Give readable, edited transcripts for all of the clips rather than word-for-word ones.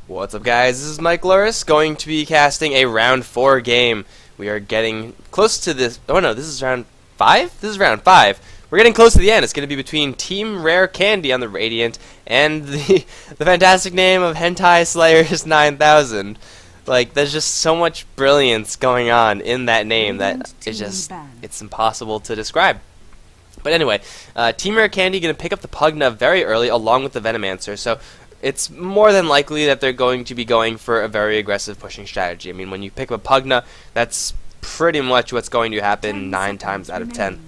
What's up, guys? This is Mike Loris, going to be casting a round 4 game. We are getting close to this. Oh no, this is round 5? This is round 5. We're getting close to the end. It's going to be between Team RareCandy on the Radiant and the fantastic name of Hentai Slayers 9000. Like, there's just so much brilliance going on in that name that it's impossible to describe. But anyway, Team RareCandy going to pick up the Pugna very early along with the Venomancer, so it's more than likely that they're going to be going for a very aggressive pushing strategy. I mean, when you pick up a Pugna, that's pretty much what's going to happen 9 times out of 10.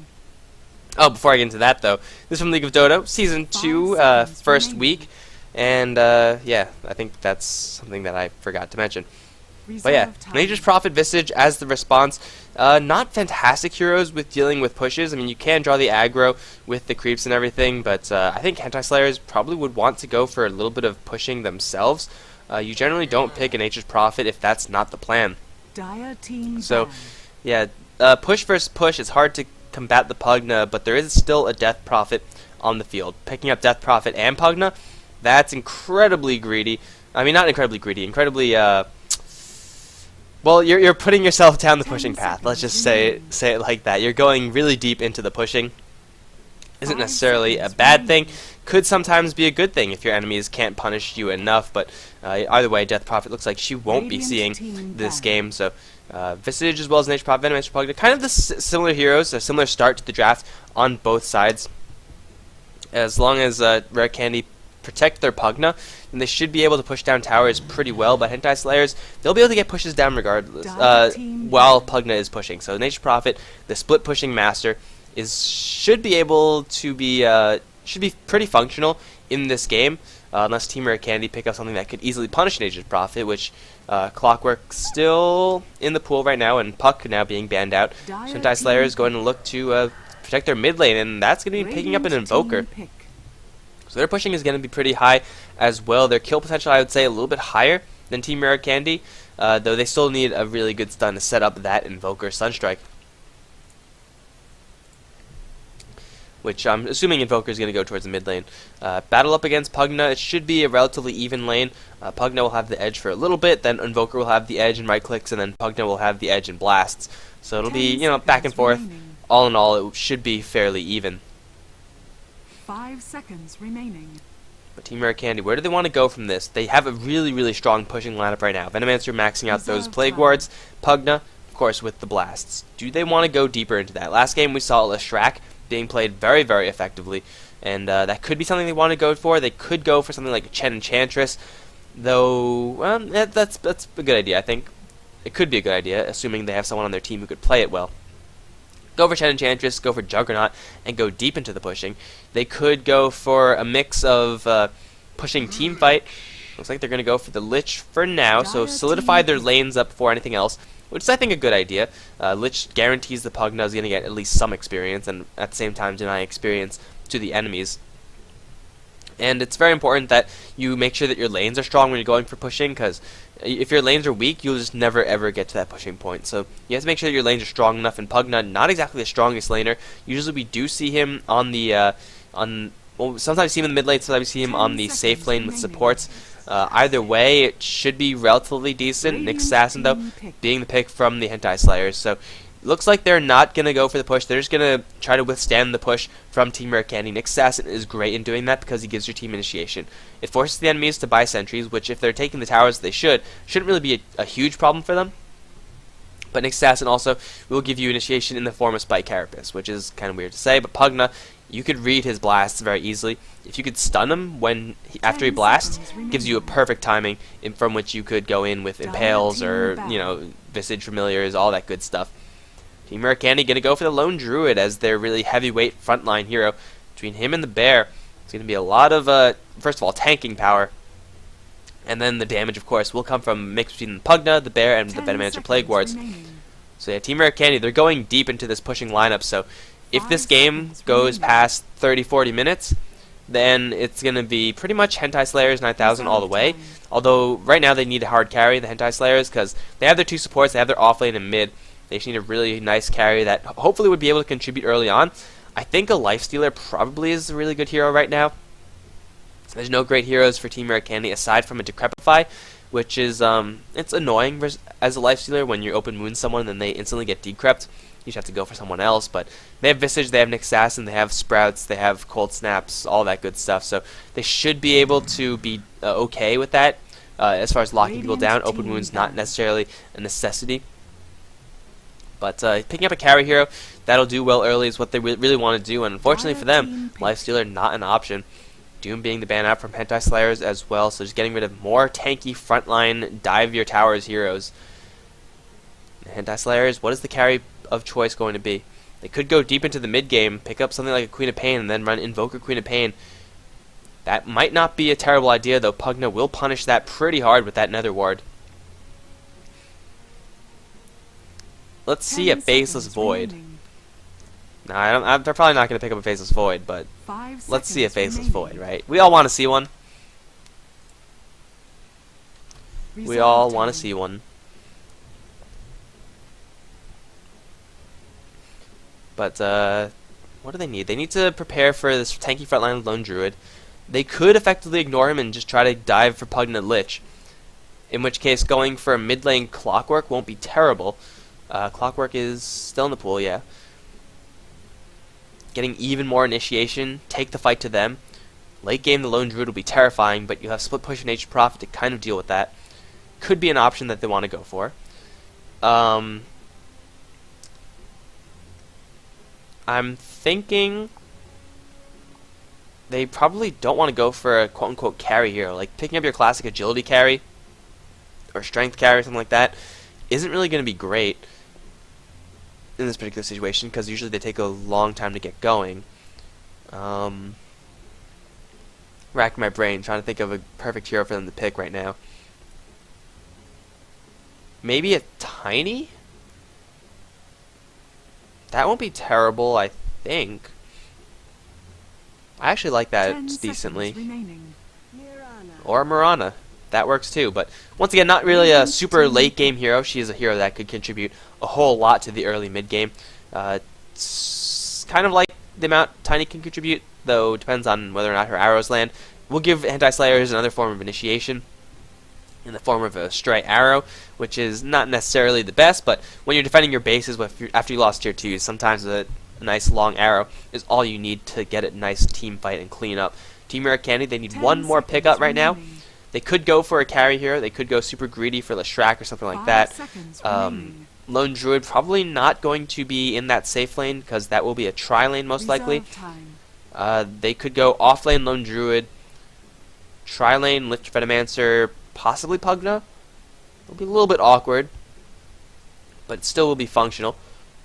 Oh, before I get into that, though, this is from League of Dodo, Season 2, first week, and yeah, I think that's something that I forgot to mention. But yeah, Nature's Prophet Visage as the response. Not fantastic heroes with dealing with pushes. I mean, you can draw the aggro with the creeps and everything, but I think Hentai Slayers probably would want to go for a little bit of pushing themselves. You generally don't pick a Nature's Prophet if that's not the plan. So, yeah, push versus push, it's hard to combat the Pugna, but there is still a Death Prophet on the field. Picking up Death Prophet and Pugna, that's incredibly greedy. I mean, not incredibly greedy, incredibly, well, you're putting yourself down the pushing path. Let's just say it like that. You're going really deep into the pushing. Isn't necessarily a bad thing. Could sometimes be a good thing if your enemies can't punish you enough. But either way, Death Prophet looks like she won't be seeing this game. So Visage as well as Nature's Prophet, Venomancer, Pugna, kind of the similar heroes, a similar start to the draft on both sides. As long as RareCandy protect their Pugna, and they should be able to push down towers pretty well. But Hentai Slayers, they'll be able to get pushes down regardless while Pugna is pushing. So Nature's Prophet, the split pushing master, should be able to be pretty functional in this game, unless Team RareCandy pick up something that could easily punish Nature's Prophet, which Clockwork still in the pool right now, and Puck now being banned out. So Hentai Slayer is going to look to protect their mid lane, and that's going to be picking up an Invoker. So their pushing is going to be pretty high as well. Their kill potential, I would say, a little bit higher than Team RareCandy, though they still need a really good stun to set up that Invoker Sunstrike. Which I'm assuming Invoker is going to go towards the mid lane. Battle up against Pugna, it should be a relatively even lane. Pugna will have the edge for a little bit, then Invoker will have the edge in right clicks, and then Pugna will have the edge in blasts. So it'll be, back and forth. All in all, it should be fairly even. 5 seconds remaining. But Team RareCandy, where do they want to go from this? They have a really, really strong pushing lineup right now. Venomancer maxing out those Plague Wards. Pugna, of course, with the blasts. Do they want to go deeper into that? Last game we saw Leshrac being played very, very effectively, and that could be something they want to go for. They could go for something like a Chen Enchantress, though. Well, that's a good idea. I think it could be a good idea, assuming they have someone on their team who could play it well. Go for Chen Enchantress, go for Juggernaut, and go deep into the pushing. They could go for a mix of pushing team fight. Looks like they're going to go for the Lich for now, so solidify their lanes up before anything else, which is, I think, a good idea. Lich guarantees the Pugna is going to get at least some experience, and at the same time deny experience to the enemies. And it's very important that you make sure that your lanes are strong when you're going for pushing, because if your lanes are weak, you'll just never ever get to that pushing point. So you have to make sure that your lanes are strong enough. And Pugna, not exactly the strongest laner. Usually we do see him on the well, sometimes we see him in the mid lane, sometimes we see him on the safe lane with supports. Either way, it should be relatively decent. Nick Assassin, though, being the pick from the Hentai Slayers. So looks like they're not going to go for the push. They're just going to try to withstand the push from Team RareCandy. Nick Assassin is great in doing that because he gives your team initiation. It forces the enemies to buy sentries, which if they're taking the towers, they shouldn't really be a huge problem for them. But Nick Assassin also will give you initiation in the form of Spike Carapace, which is kind of weird to say. But Pugna, you could read his blasts very easily. If you could stun him after he blasts, gives you a perfect timing from which you could go in with Impales or, Visage Familiars, all that good stuff. Team RareCandy going to go for the Lone Druid as their really heavyweight frontline hero. Between him and the Bear, it's going to be a lot of, first of all, tanking power. And then the damage, of course, will come from a mix between the Pugna, the Bear, and the Venomancer Plague Wards. So yeah, Team RareCandy, they're going deep into this pushing lineup. So if this game goes past 30-40 minutes, then it's going to be pretty much Hentai Slayers 9000 all the way. Although right now they need a hard carry, the Hentai Slayers, because they have their 2 supports, they have their offlane and mid. They just need a really nice carry that hopefully would be able to contribute early on. I think a Lifestealer probably is a really good hero right now. There's no great heroes for Team RareCandy aside from a Decrepify, which is it's annoying as a lifestealer when you open wound someone and then they instantly get decrept. You just have to go for someone else, but they have Visage, they have Nick Assassin, they have Sprouts, they have Cold Snaps, all that good stuff, so they should be able to be okay with that. As far as locking people down, open wounds not necessarily a necessity. But picking up a carry hero, that'll do well early is what they really want to do, and unfortunately for them, lifestealer not an option. Doom being the ban out from Hentai Slayers as well, so just getting rid of more tanky frontline dive your towers heroes. Hentai Slayers, what is the carry of choice going to be? They could go deep into the mid game, pick up something like a Queen of Pain, and then run Invoker Queen of Pain. That might not be a terrible idea, though Pugna will punish that pretty hard with that Nether Ward. Let's see a Faceless Void. No, they're probably not going to pick up a Faceless Void, but let's see a Faceless Void, right? We all want to see one. We all want to see one. But, what do they need? They need to prepare for this tanky frontline Lone Druid. They could effectively ignore him and just try to dive for Pugna Lich. In which case, going for a mid lane Clockwork won't be terrible. Clockwork is still in the pool, yeah. Getting even more initiation, take the fight to them. Late game, the Lone Druid will be terrifying, but you have Split Push and Nature Prophet to kind of deal with that. Could be an option that they want to go for. I'm thinking they probably don't want to go for a quote-unquote carry hero. Like, picking up your classic agility carry or strength carry or something like that isn't really going to be great in this particular situation, because usually they take a long time to get going. Racking my brain, trying to think of a perfect hero for them to pick right now. Maybe a Tiny? That won't be terrible, I think. I actually like that decently. Or Mirana. That works too, but once again, not really a super late game hero. She is a hero that could contribute a whole lot to the early mid game. It's kind of like the amount Tiny can contribute, though it depends on whether or not her arrows land. We'll give Hentai Slayers another form of initiation in the form of a stray arrow, which is not necessarily the best, but when you're defending your bases after you lost tier 2, sometimes a nice long arrow is all you need to get a nice team fight and clean up. Team RareCandy, they need one more pickup right now. They could go for a carry here. They could go super greedy for Leshrac or something like that. Lone Druid probably not going to be in that safe lane, because that will be a tri-lane most likely. They could go off-lane Lone Druid, tri-lane Lift Venomancer, possibly Pugna. It'll be a little bit awkward, but still will be functional.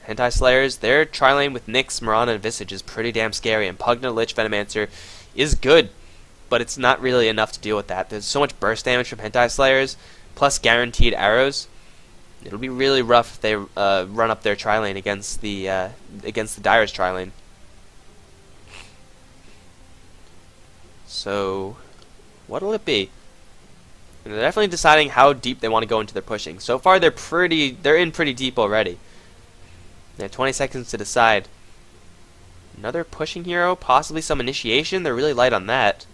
Hentai Slayers, their tri-lane with Nyx, Mirana, and Visage is pretty damn scary, and Pugna, Lich, Venomancer is good, but it's not really enough to deal with that. There's so much burst damage from Hentai Slayers, plus guaranteed arrows. It'll be really rough if they run up their tri-lane against the Dyer's tri-lane. So, what'll it be? And they're definitely deciding how deep they want to go into their pushing. So far, they're in pretty deep already. They have 20 seconds to decide. Another pushing hero, possibly some initiation. They're really light on that.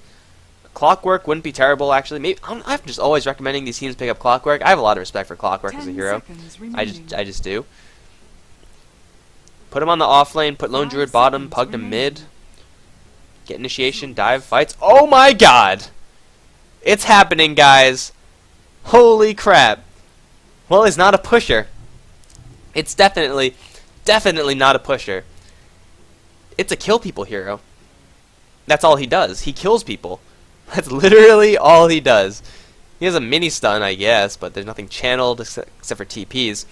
Clockwork wouldn't be terrible, actually. Maybe I'm just always recommending these teams pick up Clockwork. I have a lot of respect for Clockwork as a hero. I just do. Put him on the off lane. Put Lone Druid bottom. Pugna mid. Get initiation. Dive fights. Oh my God! It's happening, guys. Holy crap! Well, he's not a pusher. It's definitely not a pusher. It's a kill people hero. That's all he does. He kills people. That's literally all he does. He has a mini stun, I guess, but there's nothing channeled except for TPs.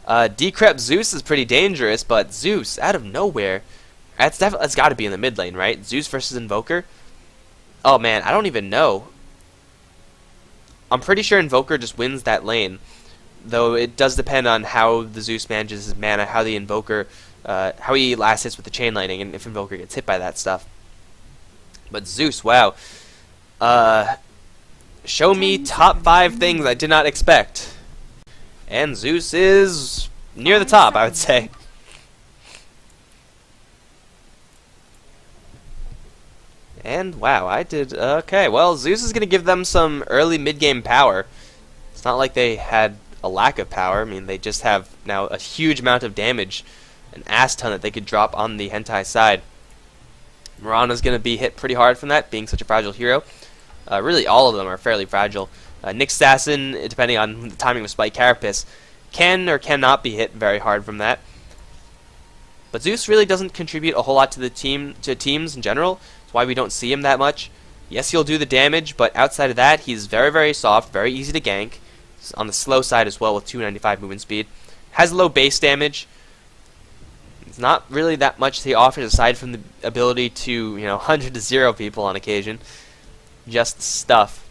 Decrep Zeus is pretty dangerous, but Zeus, out of nowhere, that's got to be in the mid lane, right? Zeus versus Invoker? Oh man, I don't even know. I'm pretty sure Invoker just wins that lane, though it does depend on how the Zeus manages his mana, how the Invoker, how he last hits with the chain lightning, and if Invoker gets hit by that stuff. But Zeus, wow. Show me top 5 things I did not expect. And Zeus is near the top, I would say. And wow, I did okay. Well, Zeus is going to give them some early mid-game power. It's not like they had a lack of power. I mean, they just have now a huge amount of damage, an ass ton that they could drop on the hentai side. Mirana's going to be hit pretty hard from that, being such a fragile hero. Really, all of them are fairly fragile. Nick Assassin, depending on the timing of Spike Carapace, can or cannot be hit very hard from that. But Zeus really doesn't contribute a whole lot to the teams in general. That's why we don't see him that much. Yes, he'll do the damage, but outside of that, he's very, very soft, very easy to gank. He's on the slow side as well with 295 movement speed. Has low base damage. It's not really that much he offers aside from the ability to, 100 to 0 people on occasion. Just stuff.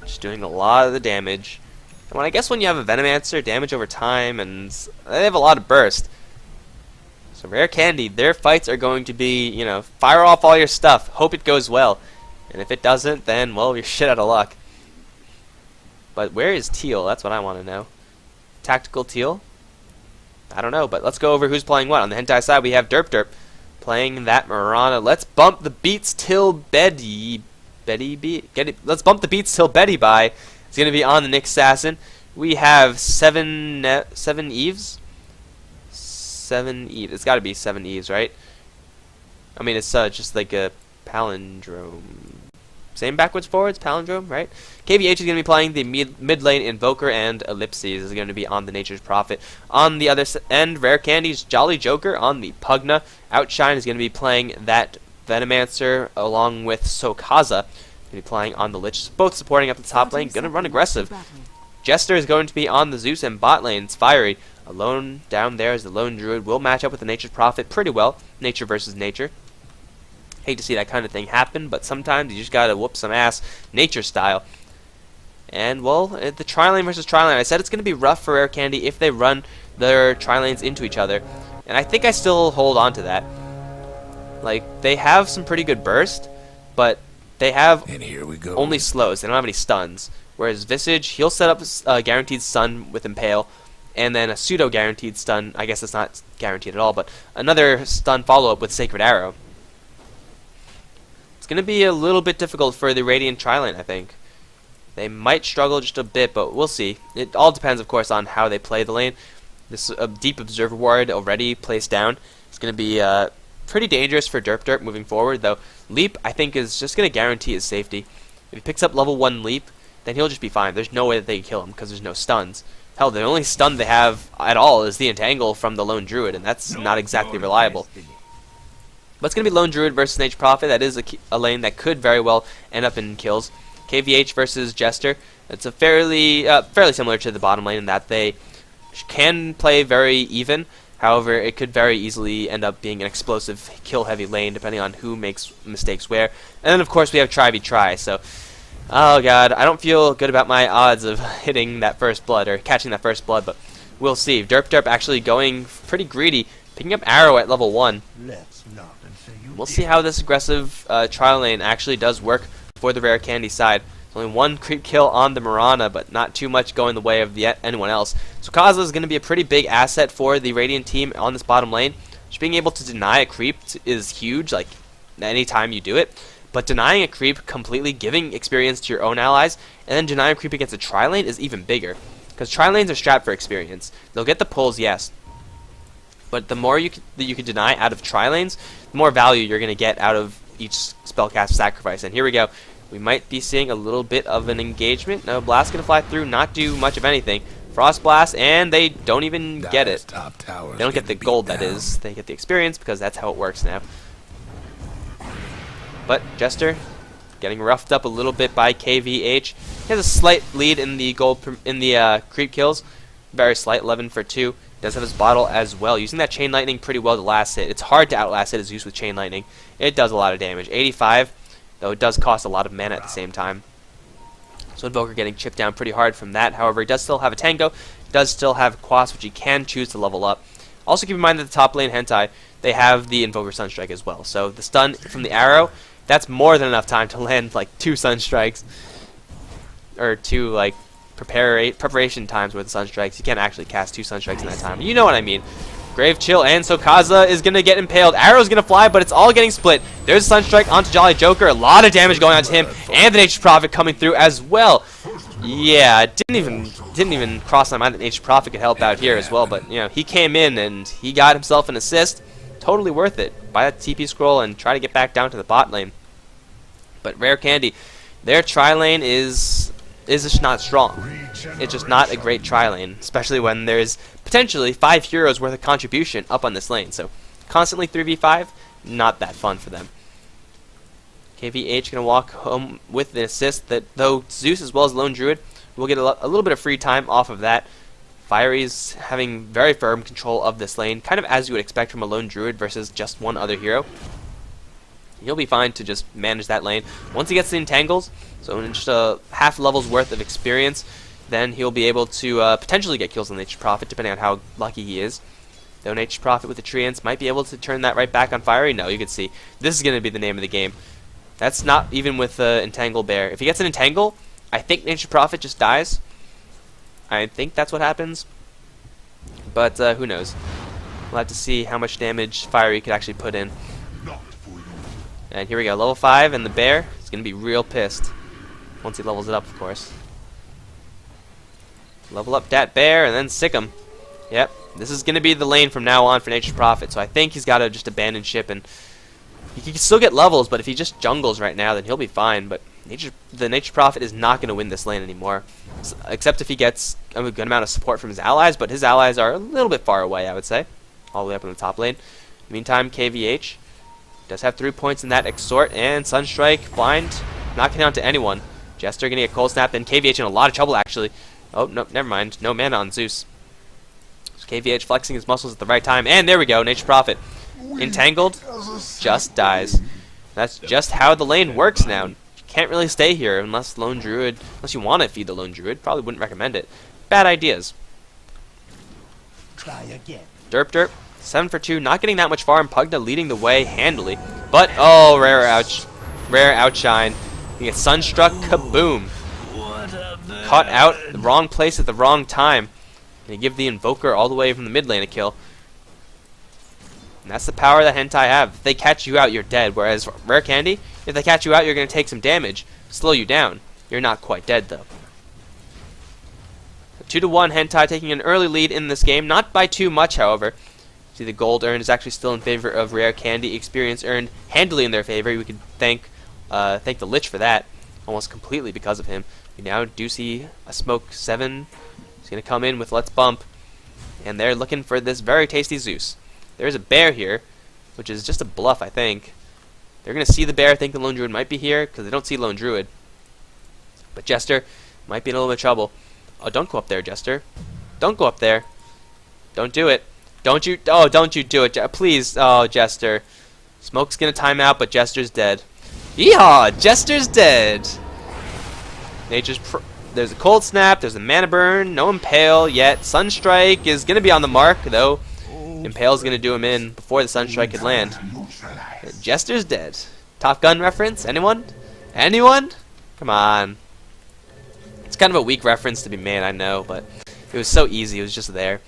Just doing a lot of the damage. And I guess when you have a Venomancer, damage over time, and they have a lot of burst. So RareCandy, their fights are going to be, fire off all your stuff, hope it goes well. And if it doesn't, then, well, you're shit out of luck. But where is Teal? That's what I want to know. Tactical Teal? I don't know, but let's go over who's playing what. On the hentai side, we have Derp playing that Mirana. Let's bump the beats till Betty let's bump the beats till Betty by. It's going to be on the Nick Assassin. We have seven Eves? 7 Eves. It's got to be 7 Eves, right? I mean, it's just like a palindrome. Same backwards forwards, palindrome, right? KVH is going to be playing the mid lane Invoker, and Ellipses is going to be on the Nature's Prophet. On the other end, RareCandy's Jolly Joker on the Pugna. Outshine is going to be playing that Venomancer along with Sokaza. Going to be playing on the Lich, both supporting up the top lane. Going to run aggressive. Jester is going to be on the Zeus, and bot lane's Fiery. Alone down there is the Lone Druid. Will match up with the Nature's Prophet pretty well. Nature versus nature. Hate to see that kind of thing happen, but sometimes you just gotta whoop some ass, nature style. And, well, the tri-lane versus tri-lane. I said it's going to be rough for RareCandy if they run their tri-lanes into each other. And I think I still hold on to that. Like, they have some pretty good burst, but they have only slows. They don't have any stuns. Whereas Visage, he'll set up a guaranteed stun with Impale, and then a pseudo-guaranteed stun. I guess it's not guaranteed at all, but another stun follow-up with Sacred Arrow. It's going to be a little bit difficult for the Radiant tri-lane, I think. They might struggle just a bit, but we'll see. It all depends, of course, on how they play the lane. This Deep Observer Ward already placed down. It's going to be pretty dangerous for Derp moving forward, though. Leap, I think, is just going to guarantee his safety. If he picks up level 1 Leap, then he'll just be fine. There's no way that they can kill him because there's no stuns. Hell, the only stun they have at all is the Entangle from the Lone Druid, and that's not exactly reliable. But it's going to be Lone Druid versus Nature's Prophet. That is a lane that could very well end up in kills. KVH versus Jester. It's a fairly similar to the bottom lane in that they can play very even. However, it could very easily end up being an explosive kill-heavy lane depending on who makes mistakes where. And then, of course, we have Try v Try. So, oh god, I don't feel good about my odds of hitting that first blood or catching that first blood, but we'll see. Derp actually going pretty greedy, picking up Arrow at level 1. We'll see how this aggressive trial lane actually does work for the RareCandy side. There's only 1 creep kill on the Mirana, but not too much going the way of anyone else. So Kaza is going to be a pretty big asset for the Radiant team on this bottom lane. Just being able to deny a creep is huge, like anytime you do it. But denying a creep completely, giving experience to your own allies, and then denying a creep against a tri lane is even bigger. Because tri lanes are strapped for experience. They'll get the pulls, yes. But the more you can deny out of tri lanes, the more value you're going to get out of each spellcast sacrifice. And here we go. We might be seeing a little bit of an engagement. No, Blast going to fly through, not do much of anything. Frost Blast, and they don't even get it. They don't get the gold, that is. They get the experience because that's how it works now. But Jester getting roughed up a little bit by KVH. He has a slight lead in the creep kills. Very slight, 11 for 2. Does have his bottle as well. Using that Chain Lightning pretty well to last hit. It's hard to outlast it as used with Chain Lightning. It does a lot of damage. 85, though it does cost a lot of mana at the same time. So Invoker getting chipped down pretty hard from that. However, he does still have a Tango. Does still have Quas, which he can choose to level up. Also keep in mind that the top lane Hentai, they have the Invoker Sunstrike as well. So the stun from the arrow, that's more than enough time to land like 2 Sunstrikes. Or 2 like preparation times with the Sunstrikes. You can't actually cast 2 Sunstrikes in that time. You know what I mean. Grave Chill, and Sokaza is going to get impaled. Arrow's going to fly, but it's all getting split. There's a Sunstrike onto Jolly Joker. A lot of damage going on to him, and the Nature's Prophet coming through as well. Yeah, it didn't even cross my mind that Nature's Prophet could help out here as well, but you know, he came in and he got himself an assist. Totally worth it. Buy that TP scroll and try to get back down to the bot lane. But RareCandy, their tri lane is just not strong. It's just not a great tri lane, especially when there's potentially 5 heroes worth of contribution up on this lane. So constantly 3v5, not that fun for them. KVH gonna walk home with an assist that, though Zeus as well as Lone Druid will get a little bit of free time off of that. Fiery's having very firm control of this lane, kind of as you would expect from a Lone Druid versus just one other hero. He'll be fine to just manage that lane. Once he gets the entangles, so in just a half level's worth of experience, then he'll be able to potentially get kills on Nature's Prophet, depending on how lucky he is. Though Nature's Prophet with the Treants might be able to turn that right back on Fiery. No, you can see, this is going to be the name of the game. That's not even with the Entangle Bear. If he gets an Entangle, I think Nature's Prophet just dies. I think that's what happens. But who knows. We'll have to see how much damage Fiery could actually put in. And here we go, level 5, and the bear is going to be real pissed. Once he levels it up, of course. Level up that bear, and then sick him. Yep, this is going to be the lane from now on for Nature's Prophet, so I think he's got to just abandon ship, and he can still get levels, but if he just jungles right now, then he'll be fine. But the Nature's Prophet is not going to win this lane anymore, except if he gets a good amount of support from his allies, but his allies are a little bit far away, I would say, all the way up in the top lane. Meantime, KVH does have 3 points in that Exhort, and Sunstrike, Blind, not getting onto anyone. Jester gonna get Cold Snap, and KVH in a lot of trouble, actually. Oh, no, never mind. No mana on Zeus. So KVH flexing his muscles at the right time, and there we go, Nature's Prophet. Entangled, just dies. That's just how the lane works now. You can't really stay here unless Lone Druid, unless you want to feed the Lone Druid. Probably wouldn't recommend it. Bad ideas. Try again. Derp derp. 7 for 2, not getting that much farm. Pugna leading the way handily. But, oh, rare outshine. You get Sunstruck, kaboom. Caught out the wrong place at the wrong time. And you give the Invoker all the way from the mid lane a kill. And that's the power that Hentai have. If they catch you out, you're dead. Whereas RareCandy, if they catch you out, you're going to take some damage. Slow you down. You're not quite dead, though. 2-1, Hentai taking an early lead in this game. Not by too much, however. See, the gold earned is actually still in favor of RareCandy. Experience earned handily in their favor. We could thank the Lich for that, almost completely because of him. We now do see a Smoke 7. He's going to come in with Let's Bump, and they're looking for this very tasty Zeus. There's a bear here, which is just a bluff, I think. They're going to see the bear, think the Lone Druid might be here, because they don't see Lone Druid. But Jester might be in a little bit of trouble. Oh, don't go up there, Jester. Don't go up there. Don't do it. Don't you do it, please. Oh, Jester. Smoke's gonna time out, but Jester's dead. Yeehaw! Jester's dead. There's a Cold Snap, there's a Mana Burn, no Impale yet. Sunstrike is gonna be on the mark, though. Impale's gonna do him in before the Sunstrike could land. Jester's dead. Top Gun reference? Anyone? Anyone? Come on. It's kind of a weak reference to be made, I know, but it was so easy, it was just there.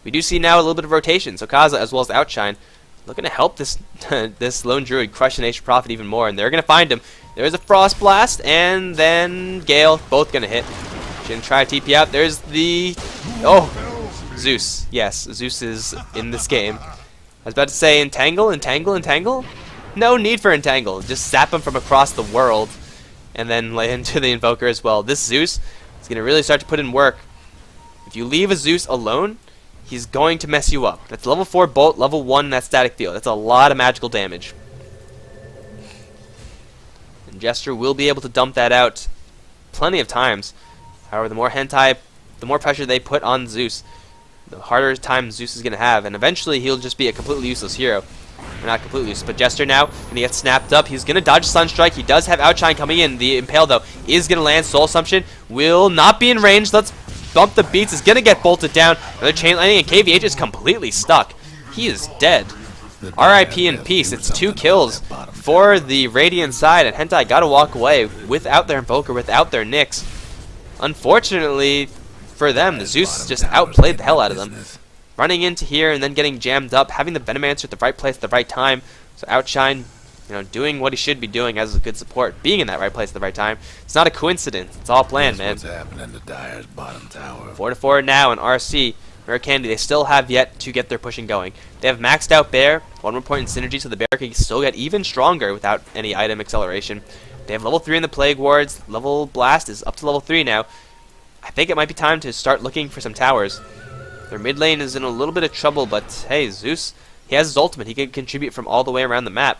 We do see now a little bit of rotation. So Kaza as well as Outshine looking to help this this Lone Druid crush the Nature's Prophet even more, and they're gonna find him. There's a Frost Blast, and then Gale, both gonna hit. She's gonna try to TP out. There's the Zeus. Yes, Zeus is in this game. I was about to say Entangle. No need for Entangle. Just zap him from across the world, and then lay into the Invoker as well. This Zeus is gonna really start to put in work. If you leave a Zeus alone, he's going to mess you up. That's level 4 Bolt, level 1 that Static Field. That's a lot of magical damage. And Jester will be able to dump that out plenty of times. However, the more Hentai, the more pressure they put on Zeus, the harder time Zeus is going to have. And eventually he'll just be a completely useless hero. Or not completely useless, but Jester now, when he gets snapped up, he's going to dodge Sunstrike. He does have Outshine coming in. The Impale, though, is going to land. Soul Assumption will not be in range. Let's bump the beats, is gonna get bolted down. Another chain lightning, and KVH is completely stuck. He is dead. RIP in peace. It's 2 kills for the Radiant side, and Hentai gotta walk away without their Invoker, without their Nyx. Unfortunately for them, the Zeus just outplayed the hell out of them. running into here and then getting jammed up, having the Venomancer at the right place at the right time. So Outshine, doing what he should be doing as a good support, being in that right place at the right time. It's not a coincidence. It's all planned, man. What's happening to Dyer's bottom tower? 4-4 now in RC. RareCandy, they still have yet to get their pushing going. They have maxed out Bear, 1 more point in synergy, so the Bear can still get even stronger without any item acceleration. They have level 3 in the Plague Wards. Level Blast is up to level 3 now. I think it might be time to start looking for some towers. Their mid lane is in a little bit of trouble, but hey, Zeus, he has his ultimate. He can contribute from all the way around the map.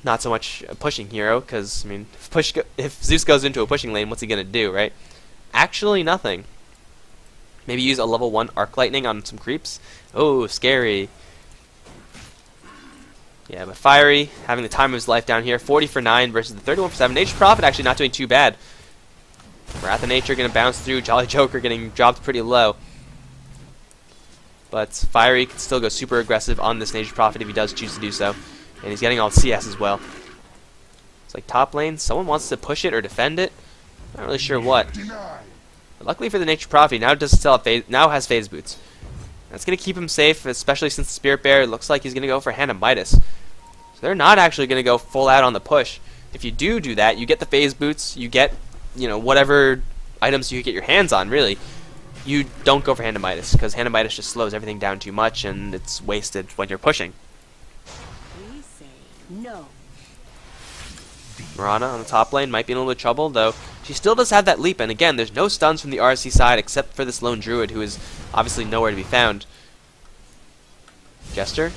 Not so much a pushing hero, because, I mean, if Zeus goes into a pushing lane, what's he going to do, right? Actually, nothing. Maybe use a level 1 Arc Lightning on some creeps. Oh, scary. Yeah, but Fiery, having the time of his life down here. 40 for 9 versus the 31 for 7. Nature's Prophet actually not doing too bad. Wrath of Nature going to bounce through. Jolly Joker getting dropped pretty low. But Fiery can still go super aggressive on this Nature's Prophet if he does choose to do so. And he's getting all CS as well. It's like top lane. Someone wants to push it or defend it. Not really sure what. But luckily for the Nature Prophet, now does still have now has phase boots. That's going to keep him safe, especially since the Spirit Bear looks like he's going to go for Hand of Midas. So they're not actually going to go full out on the push. If you do that, you get the phase boots, you get, whatever items you get your hands on, really. You don't go for Hand of Midas, because Hand of Midas just slows everything down too much, and it's wasted when you're pushing. We say no. Mirana on the top lane might be in a little bit of trouble, though she still does have that leap, and again, there's no stuns from the RC side except for this lone druid, who is obviously nowhere to be found. Jester?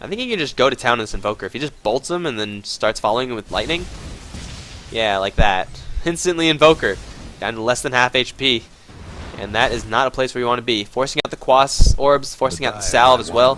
I think he can just go to town on this Invoker. If he just bolts him and then starts following him with lightning, yeah, like that. Instantly Invoker, down to less than half HP. And that is not a place where you want to be. Forcing out the Quas orbs, forcing out the Salve as well.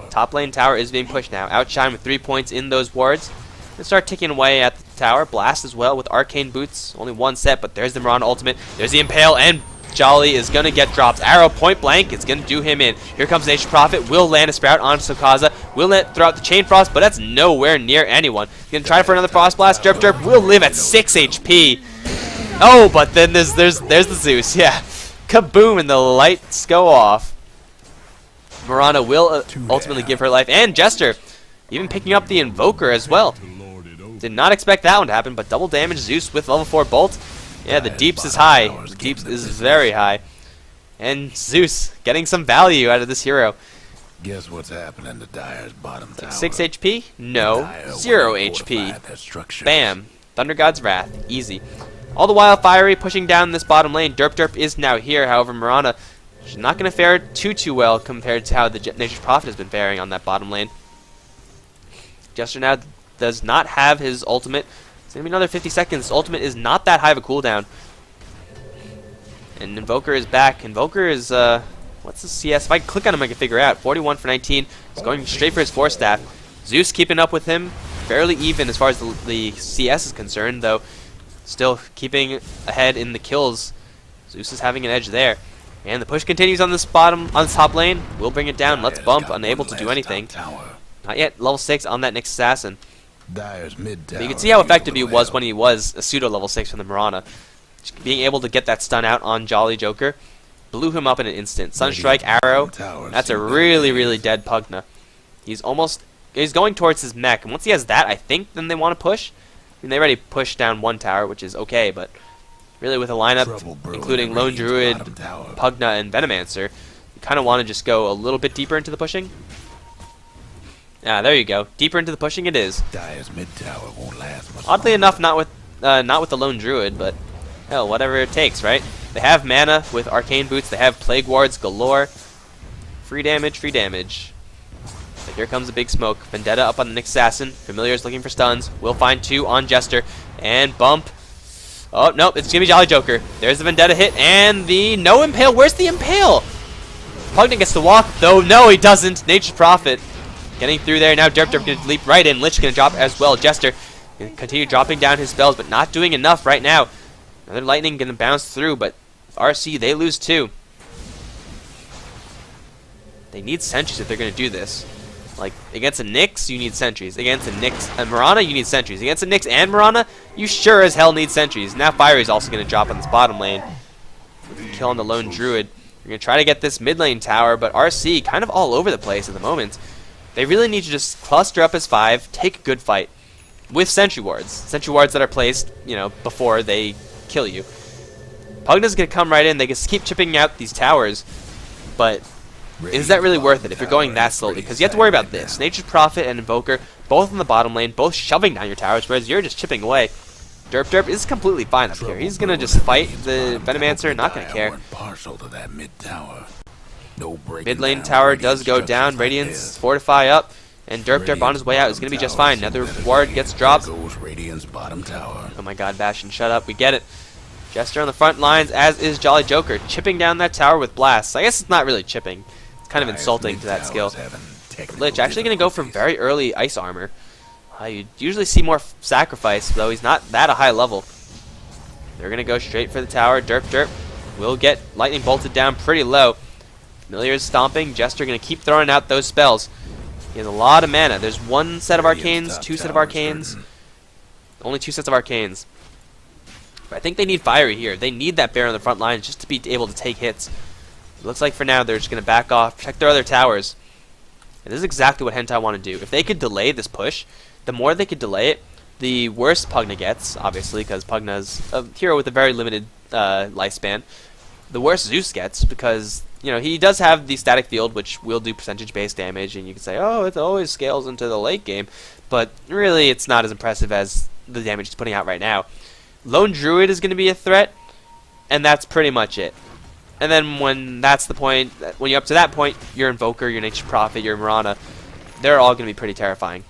Top lane tower is being pushed now. Outshine with 3 points in those wards. And start ticking away at the tower. Blast as well with Arcane Boots. Only one set, but there's the Mirana ultimate. There's the Impale, and Jolly is going to get dropped. Arrow point blank. It's going to do him in. Here comes Nature's Prophet. Will land a Sprout on Sokaza. Will throw out the Chain Frost, but that's nowhere near anyone. He's going to try for another Frost Blast. Derp Derp will live at 6 HP. Oh, but then there's the Zeus. Yeah. Kaboom, and the lights go off. Mirana will ultimately give her life. And Jester even picking up the Invoker as well. Did not expect that one to happen, but double damage Zeus with level 4 Bolt. Yeah, the Deeps is high. The Deeps is very high. And Zeus getting some value out of this hero. Guess what's happening to Dyer's bottom tower? 6 HP? No. 0 HP. Bam. Thunder God's Wrath. Easy. All the while, Fiery pushing down this bottom lane. Derp Derp is now here. However, Mirana, she's not going to fare too well compared to how the Nature's Prophet has been faring on that bottom lane. Jester now does not have his ultimate. It's going to be another 50 seconds. His ultimate is not that high of a cooldown. And Invoker is back. Invoker is, what's the CS? If I click on him, I can figure out. 41 for 19. He's going straight for his Force Staff. Zeus keeping up with him. Fairly even as far as the CS is concerned, though. Still keeping ahead in the kills. Zeus is having an edge there. And the push continues on this top lane. We'll bring it down. Let's bump. Unable to do anything. Not yet level 6 on that Nyx Assassin. Dyer's mid tower. But you can see how effective he was when he was a pseudo level 6 from the Mirana. Just being able to get that stun out on Jolly Joker blew him up in an instant. Sunstrike, Arrow. That's a really dead Pugna. He's going towards his mech. And once he has that, I think then they want to push. I mean, they already pushed down one tower, which is okay, but really with a lineup including Lone Druid, Pugna, and Venomancer, you kind of want to just go a little bit deeper into the pushing. Ah, there you go. Deeper into the pushing it is. Dyer's mid tower won't last much Oddly enough, not with the Lone Druid, but hell, whatever it takes, right? They have mana with Arcane Boots. They have Plague Wards galore. Free damage, free damage. But here comes a big smoke. Vendetta up on the Nyx Assassin. Familiar's looking for stuns. We'll find 2 on Jester. And bump. Oh, nope, it's Jimmy Jolly Joker. There's the Vendetta hit, and the no Impale. Where's the Impale? Pugna gets to walk, though. No, he doesn't. Nature's Prophet getting through there. Now Derp Derp gonna leap right in. Lich gonna drop as well. Jester gonna continue dropping down his spells, but not doing enough right now. Another lightning gonna bounce through, but RC, they lose 2. They need sentries if they're gonna do this. Like, against a Nyx, you need sentries. Against a Nyx and Mirana, you need sentries. Against a Nyx and Mirana, you sure as hell need sentries. Now Fiery's also gonna drop on this bottom lane. kill on the lone druid. We're going to try to get this mid lane tower, but RC kind of all over the place at the moment. They really need to just cluster up as 5, take a good fight with sentry wards. Sentry wards that are placed, you know, before they kill you. Pugna's going to come right in. They can keep chipping out these towers, but is that really worth it if you're going that slowly? Because you have to worry about this. Nature's Prophet and Invoker, both in the bottom lane, both shoving down your towers, whereas you're just chipping away. Derp is completely fine up here. He's going to just fight the Venomancer, not going to care. Mid lane tower does go down. Radiance fortify up. And Derp on his way out is going to be just fine. Another ward gets dropped. Oh my god, Bastion, shut up. We get it. Jester on the front lines, as is Jolly Joker, chipping down that tower with blasts. I guess it's not really chipping. It's kind of insulting to that skill. Lich actually going to go for very early ice armor. You usually see more sacrifice, though he's not that a high level. They're going to go straight for the tower. Derp will get lightning bolted down pretty low. Familiar is stomping. Jester going to keep throwing out those spells. He has a lot of mana. There's one set of arcanes, 2 set of arcanes. Only 2 sets of arcanes. But I think they need fiery here. They need that bear on the front lines just to be able to take hits. It looks like for now they're just going to back off, check their other towers. And this is exactly what Hentai want to do. If they could delay this push, the more they could delay it, the worse Pugna gets, obviously, because Pugna's a hero with a very limited lifespan. The worse Zeus gets, because you know he does have the static field, which will do percentage-based damage, and you can say, oh, it always scales into the late game, but really it's not as impressive as the damage he's putting out right now. Lone Druid is going to be a threat, and that's pretty much it. And then when that's the point, when you're up to that point, your Invoker, your Nature's Prophet, your Mirana, they're all going to be pretty terrifying.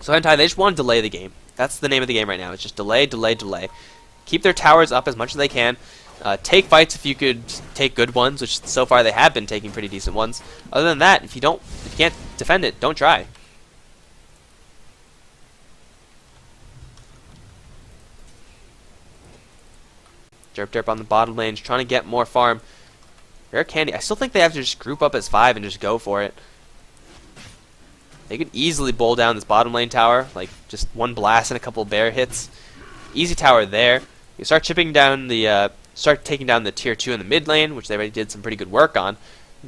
So Hentai, they just want to delay the game. That's the name of the game right now. It's just delay, delay, delay. Keep their towers up as much as they can. Take fights if you could take good ones, which so far they have been taking pretty decent ones. Other than that, if you can't defend it, don't try. Derp on the bottom lane, trying to get more farm. RareCandy, I still think they have to just group up as 5 and just go for it. They could easily bowl down this bottom lane tower, like just one blast and a couple bear hits. Easy tower there. You start chipping down the, start taking down the tier 2 in the mid lane, which they already did some pretty good work on.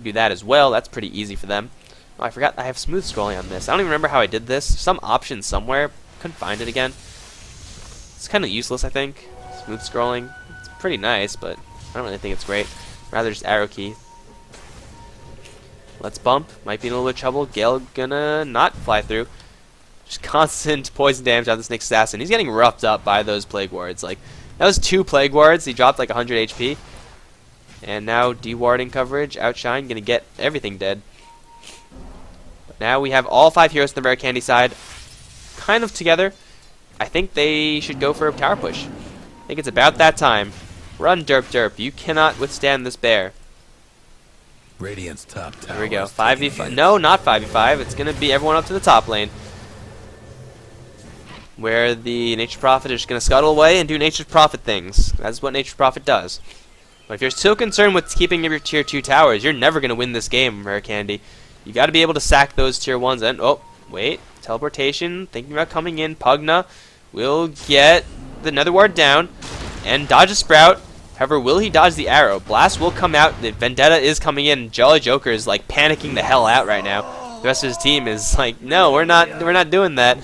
Do that as well. That's pretty easy for them. Oh, I forgot I have smooth scrolling on this. I don't even remember how I did this. Some option somewhere. Couldn't find it again. It's kind of useless, I think. Smooth scrolling. It's pretty nice, but I don't really think it's great. Rather just arrow key. Let's bump. Might be in a little bit of trouble. Gale gonna not fly through. Just constant poison damage on this Nick Assassin. He's getting roughed up by those Plague Wards. Like, that was 2 Plague Wards. He dropped like 100 HP. And now dewarding coverage. Outshine. Gonna get everything dead. But now we have all 5 heroes on the RareCandy side kind of together. I think they should go for a tower push. I think it's about that time. Run, Derp. You cannot withstand this bear. Radiant's top tower. Here we go. 5v5. No, not 5v5. It's going to be everyone up to the top lane. Where the Nature's Prophet is just going to scuttle away and do Nature's Prophet things. That's what Nature's Prophet does. But if you're still concerned with keeping your tier 2 towers, you're never going to win this game, RareCandy. You got to be able to sack those tier 1s. And, oh, wait. Teleportation. Thinking about coming in. Pugna will get the Nether Ward down and dodge a Sprout. However, will he dodge the arrow? Blast will come out. The Vendetta is coming in. Jolly Joker is like panicking the hell out right now. The rest of his team is like, no, we're not doing that.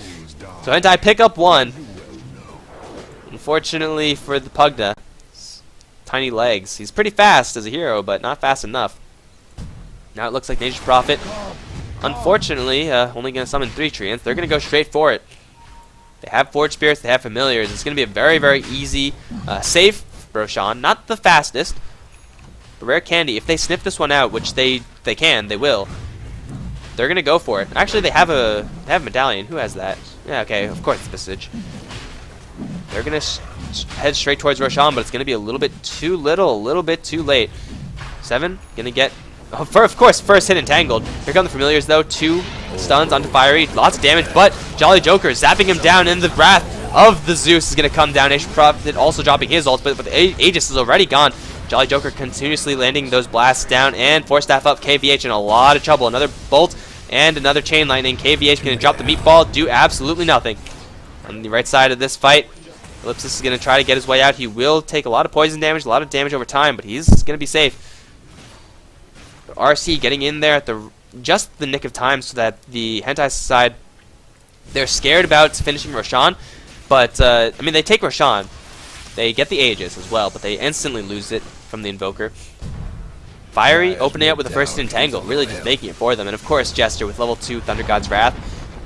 So Hentai pick up 1. Unfortunately for the Pugna, tiny legs. He's pretty fast as a hero, but not fast enough. Now it looks like Nature's Prophet, unfortunately, only going to summon 3 Treants. They're going to go straight for it. They have Forge Spirits. They have Familiars. It's going to be a very, very easy, safe Roshan, not the fastest, but RareCandy, if they sniff this one out, which they will, they're gonna go for it. Actually, they have a medallion. Who has that? Yeah, okay, of course it's Visage. They're gonna head straight towards Roshan, but it's gonna be a little bit too little, a little bit too late. 7 gonna get, oh, of course, first hit entangled. Here come the Familiars though. 2 stuns onto Fiery, lots of damage, but Jolly Joker zapping him down in the wrath of the Zeus is going to come down. Nature's Prophet also dropping his ult, but the Aegis is already gone. Jolly Joker continuously landing those blasts down, and Force Staff up. KVH in a lot of trouble. Another bolt and another Chain Lightning. KVH going to drop the meatball, do absolutely nothing. On the right side of this fight, Ellipsis is going to try to get his way out. He will take a lot of poison damage, a lot of damage over time, but he's going to be safe. RC getting in there at just the nick of time so that the Hentai side, they're scared about finishing Roshan, but, I mean, they take Roshan. They get the Aegis as well, but they instantly lose it from the Invoker. Fiery opening up with the first Entangle, really just making it for them. And of course, Jester with level 2 Thunder God's Wrath.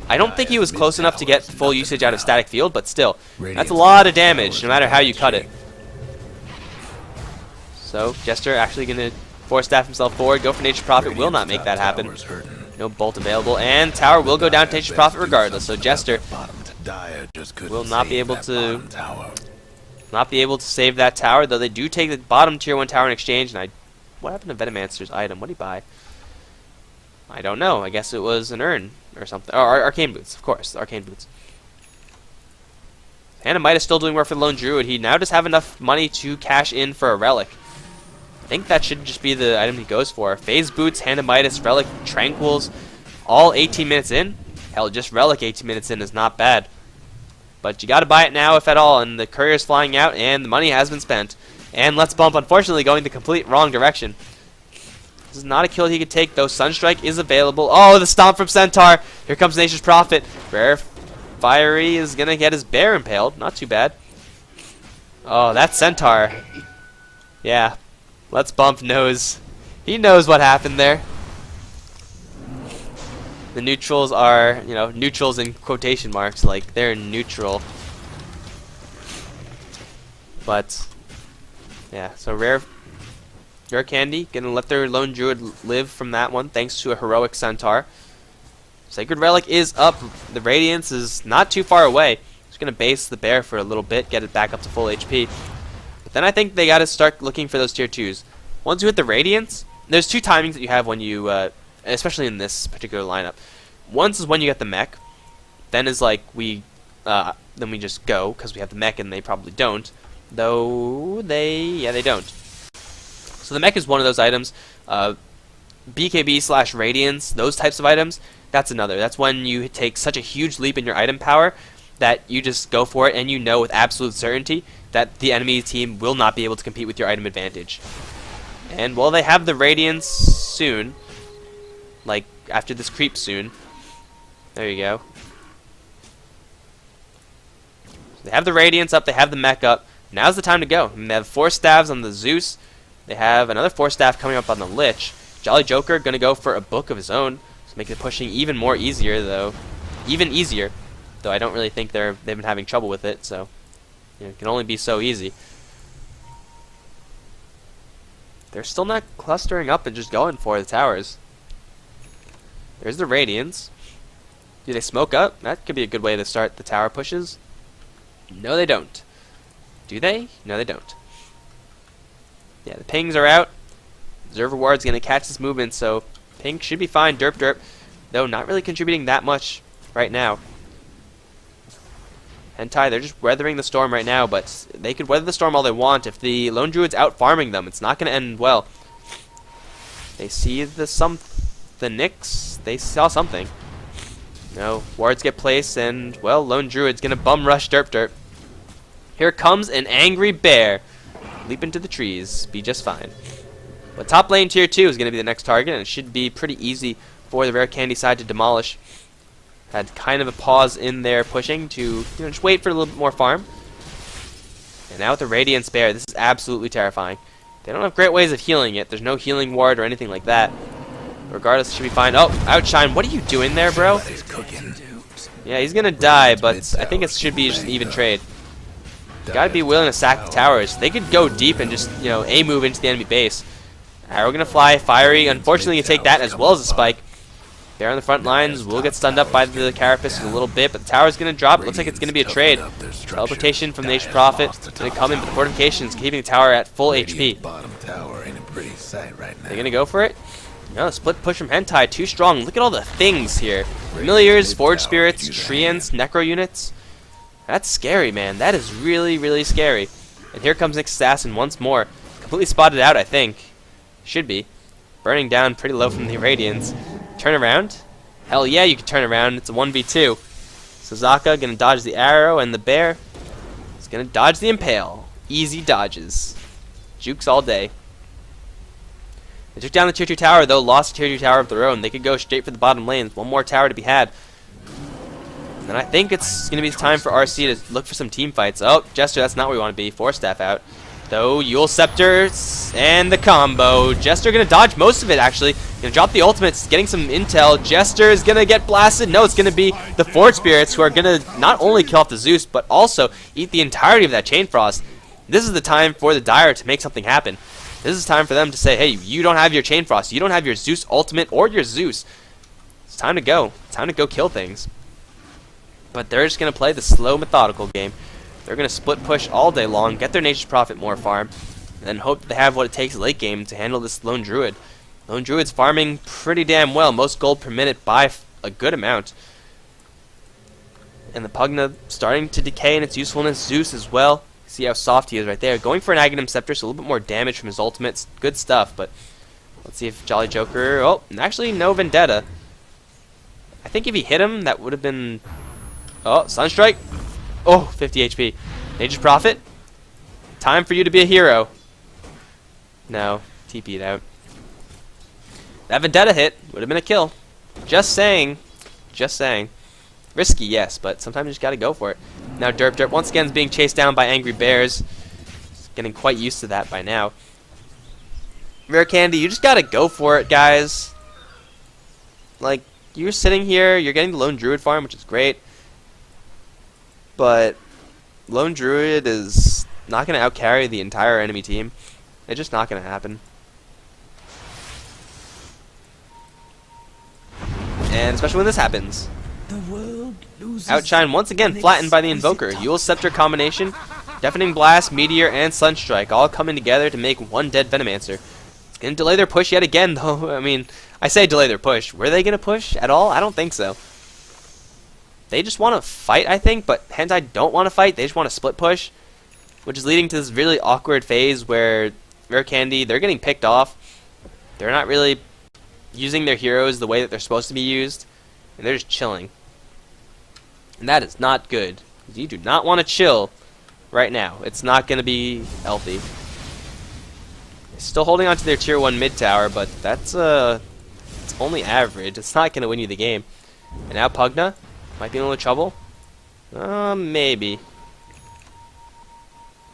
I don't think he was close enough to get full usage out of Static Field, but still, that's a lot of damage, no matter how you cut it. So, Jester actually going to force staff himself forward, go for Nature's Prophet, will not make that happen. No bolt available, and tower will go down to Nature's Prophet regardless. So Jester will not be able to save that tower, though they do take the bottom tier 1 tower in exchange. And what happened to Venomancer's item? What did he buy? I don't know. I guess it was an urn or something. Or Arcane Boots, of course. Arcane Boots. Hanamite is still doing work for the Lone Druid. He now does have enough money to cash in for a Relic. I think that should just be the item he goes for. Phase Boots, Hanamitis, Relic, Tranquils, all 18 minutes in. Hell, just Relic 18 minutes in is not bad. But you gotta buy it now, if at all, and the courier's flying out, and the money has been spent. And Let's Bump, unfortunately, going the complete wrong direction. This is not a kill he could take, though. Sunstrike is available. Oh, the Stomp from Centaur! Here comes Nature's Prophet. Rare Fiery is gonna get his bear impaled. Not too bad. Oh, that's Centaur. Yeah. Let's Bump knows. He knows what happened there. The neutrals are, you know, neutrals in quotation marks, like they're neutral. But yeah, so RareCandy gonna let their Lone Druid live from that one, thanks to a heroic Centaur. Sacred Relic is up. The Radiance is not too far away. Just gonna base the bear for a little bit, get it back up to full HP. But then I think they gotta start looking for those tier 2s. Once you hit the Radiance, there's 2 timings that you have when you, especially in this particular lineup. Once is when you get the mech. Then is like then we just go because we have the mech and they probably don't. Though they don't. So the mech is one of those items. BKB / Radiance, those types of items, that's another. That's when you take such a huge leap in your item power that you just go for it and you know with absolute certainty that the enemy team will not be able to compete with your item advantage. And well, they have the Radiance soon. Like, after this creep soon. There you go. They have the Radiance up, they have the mech up. Now's the time to go. I mean, they have 4 staves on the Zeus. They have another 4 staff coming up on the Lich. Jolly Joker gonna go for a book of his own. So make the pushing even more easier, though. Even easier. Though I don't really think they've been having trouble with it, so you know, it can only be so easy. They're still not clustering up and just going for the towers. There's the Radiance. Do they smoke up? That could be a good way to start the tower pushes. No, they don't. Do they? No, they don't. Yeah, the pings are out. Observer Ward's going to catch this movement, so ping should be fine. Derp derp. Though not really contributing that much right now. Hentai, they're just weathering the storm right now, but they could weather the storm all they want. If the Lone Druid's out farming them, it's not going to end well. They see the Nyx. They saw something. No, wards get placed, and, well, Lone Druid's going to bum rush Derp Derp. Here comes an angry bear. Leap into the trees. Be just fine. But top lane tier 2 is going to be the next target, and it should be pretty easy for the RareCandy side to demolish. Had kind of a pause in their pushing to, just wait for a little bit more farm. And now with the Radiance Bear, this is absolutely terrifying. They don't have great ways of healing it. There's no healing ward or anything like that. Regardless, it should be fine. Oh, Outshine, what are you doing there, bro? Yeah, he's gonna die, but I think it should be just an even trade. Gotta be willing to sack the towers. They could go deep and just, A move into the enemy base. Arrow gonna fly, Fiery. Unfortunately, you take that as well as a spike. Bear on the front lines will get stunned up by the Carapace a little bit, but the tower's gonna drop. It looks like it's gonna be a trade. Teleportation from the Nature's Prophet. It's gonna come in, but the fortifications keeping the tower at full HP. They're gonna go for it. No, split push from Hentai, too strong. Look at all the things here. Familiars, Forge Spirits, Treants, Necro Units. That's scary, man. That is really, really scary. And here comes Nyx Assassin once more. Completely spotted out, I think. Should be. Burning down pretty low from the Radiance. Turn around? Hell yeah, you can turn around. It's a 1v2. Suzaka gonna dodge the arrow and the bear. He's gonna dodge the Impale. Easy dodges. Jukes all day. They took down the tier 2 tower, though, lost tier 2 tower of their own. They could go straight for the bottom lane. One more tower to be had. And I think it's going to be time for RC to look for some team fights. Oh, Jester, that's not where we want to be. Force Staff out. Though, Yule Scepter and the combo. Jester going to dodge most of it, actually. Going to drop the ultimates, getting some intel. Jester is going to get blasted. No, it's going to be the Forge Spirits who are going to not only kill off the Zeus, but also eat the entirety of that Chain Frost. This is the time for the Dire to make something happen. This is time for them to say, hey, you don't have your Chain Frost. You don't have your Zeus ultimate or your Zeus. It's time to go. It's time to go kill things. But they're just going to play the slow, methodical game. They're going to split push all day long, get their Nature's Prophet more farm, and then hope that they have what it takes late game to handle this Lone Druid. Lone Druid's farming pretty damn well, most gold per minute by a good amount. And the Pugna starting to decay in its usefulness. Zeus as well. See how soft he is right there. Going for an Aghanim Scepter, so a little bit more damage from his ultimates. Good stuff, but let's see if Jolly Joker... Oh, actually, no Vendetta. I think if he hit him, that would have been... Oh, Sunstrike. Oh, 50 HP. Nature's Prophet. Time for you to be a hero. No, TP'd out. That Vendetta hit would have been a kill. Just saying. Just saying. Risky, yes, but sometimes you just gotta go for it. Now Derp once again is being chased down by angry bears. He's getting quite used to that by now. RareCandy, you just gotta go for it, guys. Like, you're sitting here, you're getting the Lone Druid farm, which is great. But Lone Druid is not gonna outcarry the entire enemy team. It's just not gonna happen. And especially when this happens. The world loses. Outshine once again, flattened by the Invoker. Yule Scepter combination, Deafening Blast, Meteor, and Sunstrike all coming together to make one dead Venomancer. It's going to delay their push yet again, though. I mean, I say delay their push. Were they going to push at all? I don't think so. They just want to fight, I think, but Hentai don't want to fight. They just want to split push, which is leading to this really awkward phase where RareCandy, they're getting picked off. They're not really using their heroes the way that they're supposed to be used, and they're just chilling. And that is not good. You do not want to chill right now. It's not going to be healthy. Still holding on to their tier 1 mid tower, but that's it's only average. It's not going to win you the game. And now Pugna might be in a little trouble. Maybe.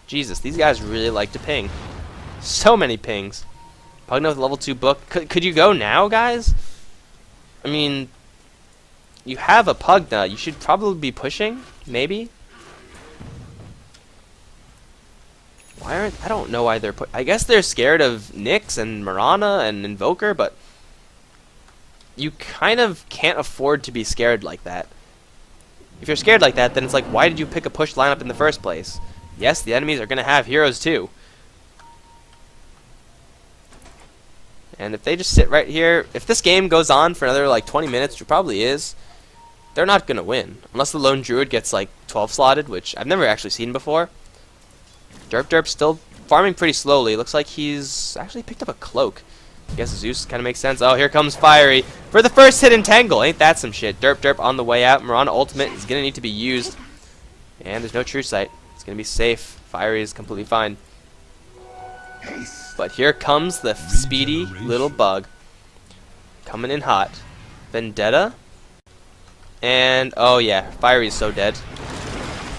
Jesus, these guys really like to ping. So many pings. Pugna with level 2 book. Could you go now, guys? I mean, you have a Pugna. You should probably be pushing, maybe. Why aren't... I don't know why they're I guess they're scared of Nyx and Mirana and Invoker, but you kind of can't afford to be scared like that. If you're scared like that, then it's like, why did you pick a push lineup in the first place? Yes, the enemies are going to have heroes too. And if they just sit right here, if this game goes on for another like 20 minutes, which it probably is, they're not going to win. Unless the Lone Druid gets like 12 slotted, which I've never actually seen before. Derp's still farming pretty slowly. Looks like he's actually picked up a cloak. I guess Zeus kind of makes sense. Oh, here comes Fiery for the first hit in Tangle. Ain't that some shit? Derp on the way out. Mirana ultimate is going to need to be used. And there's no True Sight. It's going to be safe. Fiery is completely fine. But here comes the speedy little bug. Coming in hot. Vendetta. And, oh yeah, Fiery is so dead.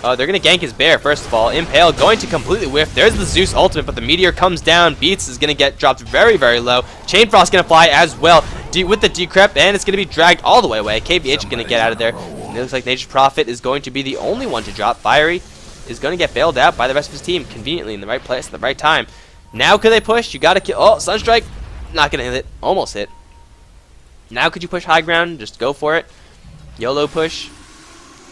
Oh, they're going to gank his bear, first of all. Impale going to completely whiff. There's the Zeus ultimate, but the Meteor comes down. Beats is going to get dropped very, very low. Chain Frost going to fly as well with the Decrep, and it's going to be dragged all the way away. KVH is going to get out of there. And it looks like Nature's Prophet is going to be the only one to drop. Fiery is going to get bailed out by the rest of his team conveniently in the right place at the right time. Now could they push? You got to kill... Oh, Sunstrike. Not going to hit it. Almost hit. Now could you push high ground? Just go for it. YOLO push.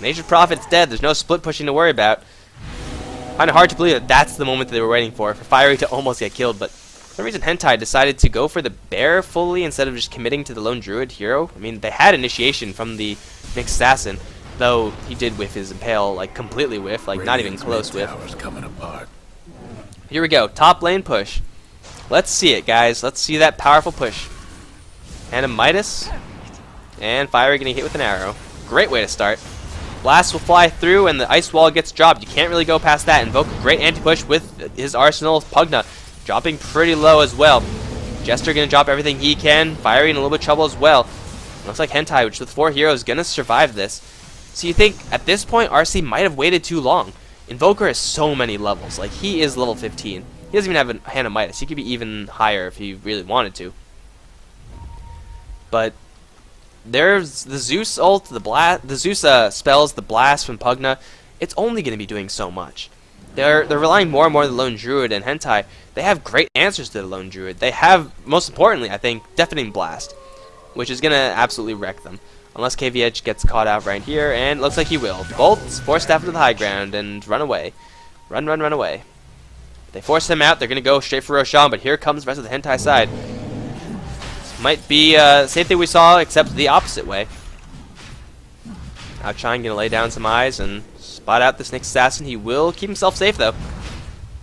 Nature's Prophet's dead. There's no split pushing to worry about. Kind of hard to believe that that's the moment that they were waiting for Fiery to almost get killed, but for some reason Hentai decided to go for the bear fully instead of just committing to the Lone Druid hero. I mean, they had initiation from the Mixed Assassin, though he did whiff his Impale, like completely whiff, like not even close whiff. Coming apart. Here we go, top lane push. Let's see it, guys. Let's see that powerful push. And a Midas, and Fiery getting hit with an arrow. Great way to start. Blast will fly through, and the ice wall gets dropped. You can't really go past that. Invoke a great anti-push with his arsenal. Pugna dropping pretty low as well. Jester going to drop everything he can. Fiery in a little bit of trouble as well. Looks like Hentai, which with 4 heroes, going to survive this. So you think, at this point, RC might have waited too long. Invoker has so many levels. Like, he is level 15. He doesn't even have a Hand of Midas. He could be even higher if he really wanted to. But there's the Zeus ult, the Zeus spells, the blast from Pugna. It's only going to be doing so much. They're relying more and more on the Lone Druid and Hentai. They have great answers to the Lone Druid. They have, most importantly, I think, Deafening Blast, which is going to absolutely wreck them. Unless KVH gets caught out right here, and it looks like he will. Bolts, force Staff to the high ground, and run away. Run away. They force him out. They're going to go straight for Roshan, but here comes the rest of the Hentai side. Might be same thing we saw, except the opposite way. Now Chine gonna lay down some eyes and spot out this next assassin. He will keep himself safe though.